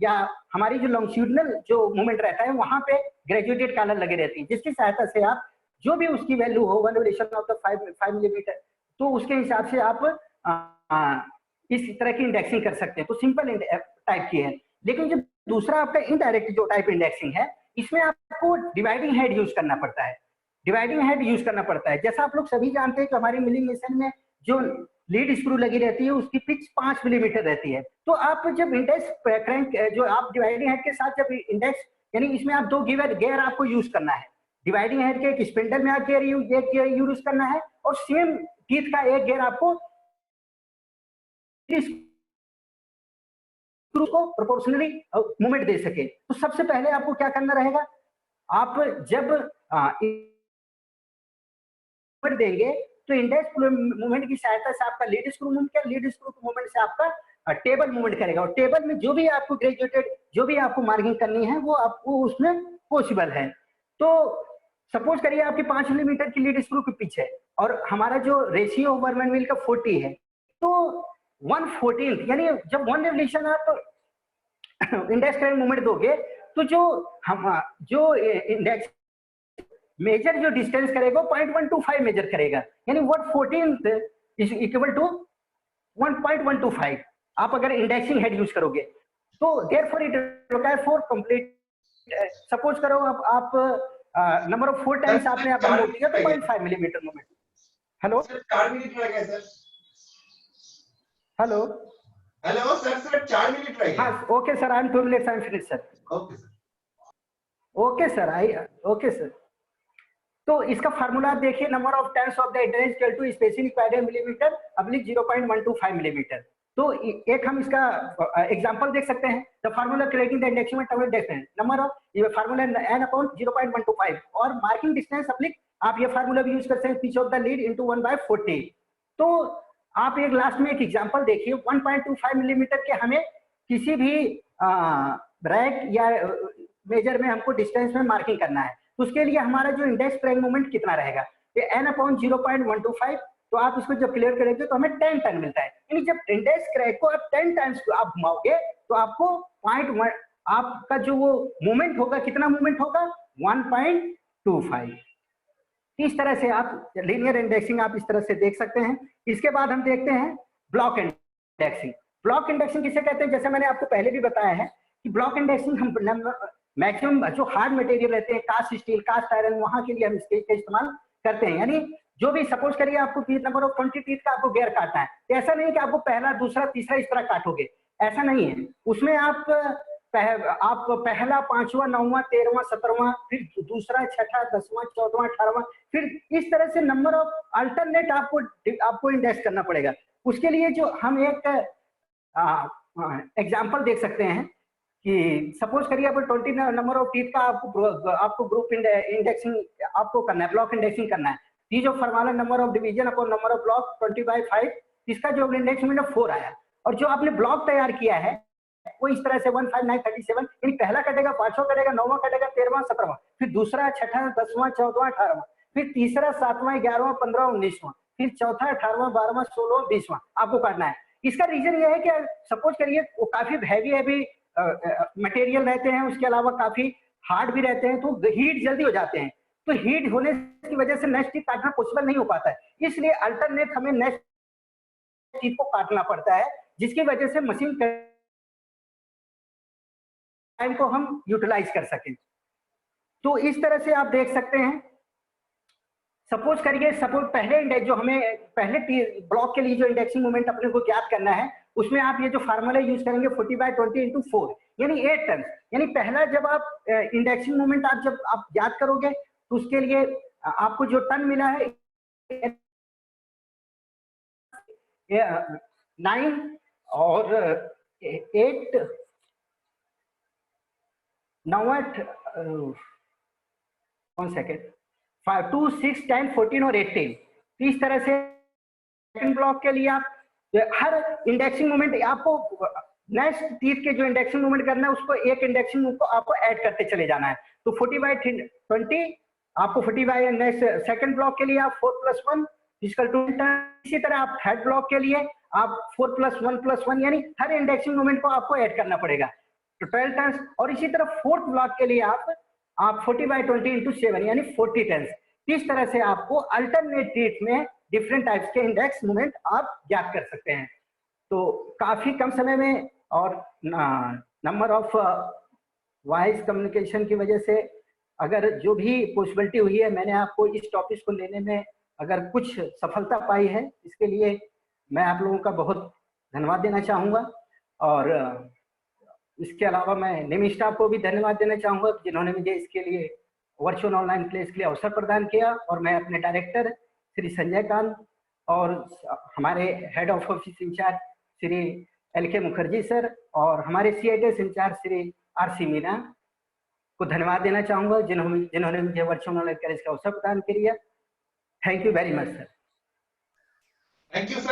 या हमारी जो लॉन्गिट्यूडनल जो मूवमेंट रहता है वहां पे ग्रेजुएटेड कॉलर लगी रहती है, जिसकी सहायता से आप जो भी उसकी वैल्यू हो 1 वेरिएशन ऑफ द 5 मिलीमीटर, तो उसके हिसाब से आप इस तरह की इंडेक्सिंग कर सकते हैं। तो सिंपल टाइप की है। लेकिन जो दूसरा आपका इनडायरेक्ट जो टाइप इंडेक्सिंग है, इसमें आपको डिवाइडिंग हेड यूज करना पड़ता है। डिवाइडिंग हेड यूज करना पड़ता है। जैसा आप लोग सभी जानते हैं कि हमारी मिलिंग मशीन में जो लीड स्क्रू लगी रहती है उसकी पिच 5 मिलीमीटर रहती है। तो आप जब इंडेक्स क्रैंक जो आप डिवाइडिंग हेड के साथ जब इंडेक्स, यानी इसमें आप 2 गियर आपको यूज करना है। डिवाइडिंग हेड के एक स्पिंडल में आप गियर यूज करना है और सेम टीथ का एक गियर आपको को प्रोपोर्शनली मूवमेंट दे सके। तो सबसे पहले आपको क्या करना रहेगा, आप जब देंगे तो इंडेक्स मूवमेंट की सहायता से आपका lead screw movement, lead screw movement से आपका टेबल मूवमेंट करेगा, और टेबल में जो भी आपको ग्रेजुएटेड जो भी आपको मार्किंग करनी है वो आपको उसमें पॉसिबल है। तो सपोज करिए आपकी 5 मिलीमीटर की लीड स्क्रू की पिच है और हमारा जो रेशियो वर्कमैन व्हील का 40 है, तो 1/14 यानी जब 1 रेवोल्यूशन आप इंडेक्स करंट मूवमेंट दोगे तो जो इंडेक्स मेजर जो डिस्टेंस करेगा 0.125 मेजर करेगा, यानी 1/14 इज इक्वल टू 1.125 आप अगर इंडेक्सिंग हेड यूज करोगे। तो therefore it require for complete, suppose करो आप नंबर ऑफ 4 टाइम्स आपने आपका मूव किया तो 0.5 मिलीमीटर मूवमेंट। हेलो 4 मिनट लगे sir. Hello hello sir 4 minute लगे। हाँ okay sir, I am 2 minutes, I am finish sir. Okay sir, okay sir, okay sir. तो इसका फार्मूला आप देखिए, number of turns of the address equal to spacing required millimetre upon 0.125 millimetre. तो एक हम इसका एग्जांपल देख सकते हैं। The formula creating the indexing में टर्मिनल डिस्टेंस नंबर ऑफ, ये फार्मूला n अपॉन 0.125 और मार्किंग डिस्टेंस अप्लिक, आप ये फार्मूला भी यूज कर सकते हैं, pitch of the lead into 1/40। तो आप एक लास्ट में एक एग्जांपल देखिए, 1.25 मिलीमीटर के हमें किसी भी रैक या मेजर में हमको डिस्टेंस में मार्किंग करना है, तो उसके लिए हमारा जो इंडेक्स क्रैंक मोमेंट कितना रहेगा, ये n अपॉन 0.125। तो आप इसको जब क्लियर करेंगे तो हमें 10 टन मिलता है, यानी जब इंडेक्स क्रैंक को आप 10 टाइम्स आप घुमाओगे तो आपको 0.1 आपका जो वो मूवमेंट होगा, कितना मूवमेंट होगा 1.25। इस तरह से आप लीनियर इंडेक्सिंग आप इस तरह से देख सकते हैं। इसके बाद हम देखते हैं ब्लॉक इंडेक्सिंग। ब्लॉक इंडेक्सिंग किसे कहते हैं? जैसे मैंने आपको पहले भी बताया है कि ब्लॉक इंडेक्सिंग हम मैक्सिमम जो हार्ड मटेरियल रहते हैं, कास्ट स्टील, कास्ट आयरन, वहां के लिए हम इसका इस्तेमाल करते हैं। यानी जो भी सपोज करिए आपको नंबर ऑफ 20 टीथ का आपको गियर काटना है, तो ऐसा नहीं कि आपको पहला दूसरा तीसरा इस तरह काटोगे, ऐसा नहीं है। उसमें आप पहला 5वां 9वां 13वां 17वां, फिर दूसरा 6वां 10वां 14वां 18वां, फिर इस तरह से नंबर ऑफ अल्टरनेट आपको इंडेक्स करना पड़ेगा। उसके लिए जो हम एक एग्जांपल देख सकते हैं कि सपोज करिए आप 20 नंबर ऑफ टीथ का आपको ग्रुप इंडेक्सिंग आपको करना है, ब्लॉक इंडेक्सिंग करना है। ये जो formula number of division upon number of block 20/5, इसका जो इंडेक्स में 4 आया, और जो आपने ब्लॉक तैयार किया है वो इस तरह से 15937, यानी पहला कटेगा, 5वां कटेगा, 9वां कटेगा, 13वां 17वां, फिर दूसरा 6वां 10वां 14वां 18वां, फिर तीसरा 7वां 11वां 15वां 19वां, फिर चौथा 18वां 12वां 16वां 20वां आपको काटना है। इसका रीजन ये है कि सपोज करिए वो काफी हैवी मटेरियल रहते हैं, उसके अलावा काफी हार्ड भी रहते हैं, तो हीट जल्दी हो जाते हैं। तो हीट होने की वजह से नेक्स्ट टीथ काटना पॉसिबल नहीं हो पाता है, इसलिए अल्टरनेट हमें नेक्स्ट टीथ को काटना पड़ता है, जिसकी वजह से मशीन टाइम को हम यूटिलाइज कर सकें। तो इस तरह से आप देख सकते हैं। सपोज करिए, सपोज पहले इंडेक्स जो हमें पहले ब्लॉक के लिए जो इंडेक्सिंग मोमेंट अपने को ज्ञात करना है, उसमें आप ये जो फार्मूला यूज करेंगे 40/20 × 4 यानी 8 टन। यानी पहला जब आप इंडेक्सिंग मोमेंट जब आप ज्ञात करोगे तो उसके लिए आपको जो टन मिला है 9 और 8 1 सेकेंड 5 2 6 10 14 और 18। तो इस तरह से सेकंड ब्लॉक के लिए आप हर इंडेक्सिंग मोमेंट आपको नेक्स्ट टीथ के जो इंडेक्सिंग मोमेंट करना है उसको एक इंडेक्सिंग मोमेंट को आपको ऐड करते चले जाना है। तो 40/20 आपको 40 नेक्स्ट सेकंड ब्लॉक के लिए आप 4 + 1 = 2 टन। इसी तरह आप थर्ड ब्लॉक के लिए आप 4 + 1 + 1 यानी हर इंडेक्सिंग मोमेंट को आपको ऐड करना पड़ेगा, तो 12 टन। और इसी तरह फोर्थ ब्लॉक के लिए आप 40/20 × 7 यानी 40 टन। इस तरह से आपको अल्टरनेट टीथ में डिफरेंट टाइप्स के इंडेक्स मोमेंट आप ज्ञात कर सकते हैं। तो काफी कम समय में और नंबर ऑफ वॉइस कम्युनिकेशन की वजह से अगर जो भी पॉसिबिलिटी हुई है, मैंने आपको इस टॉपिक को लेने में अगर कुछ सफलता पाई है, इसके लिए मैं आप लोगों का बहुत धन्यवाद देना चाहूँगा। और इसके अलावा मैं निम स्टाफ को भी धन्यवाद देना चाहूँगा जिन्होंने मुझे इसके लिए वर्चुअल ऑनलाइन क्लास के लिए अवसर प्रदान किया। और मैं अपने डायरेक्टर श्री संजय कांत और हमारे head of office incharge Shri LK Mukherjee sir और हमारे CITS incharge Shri RC Meena को धन्यवाद देना चाहूँगा जिन्होंने मुझे वर्चुअल ऑनलाइन क्लास का अवसर प्रदान किया। Thank you very much sir. Thank you sir.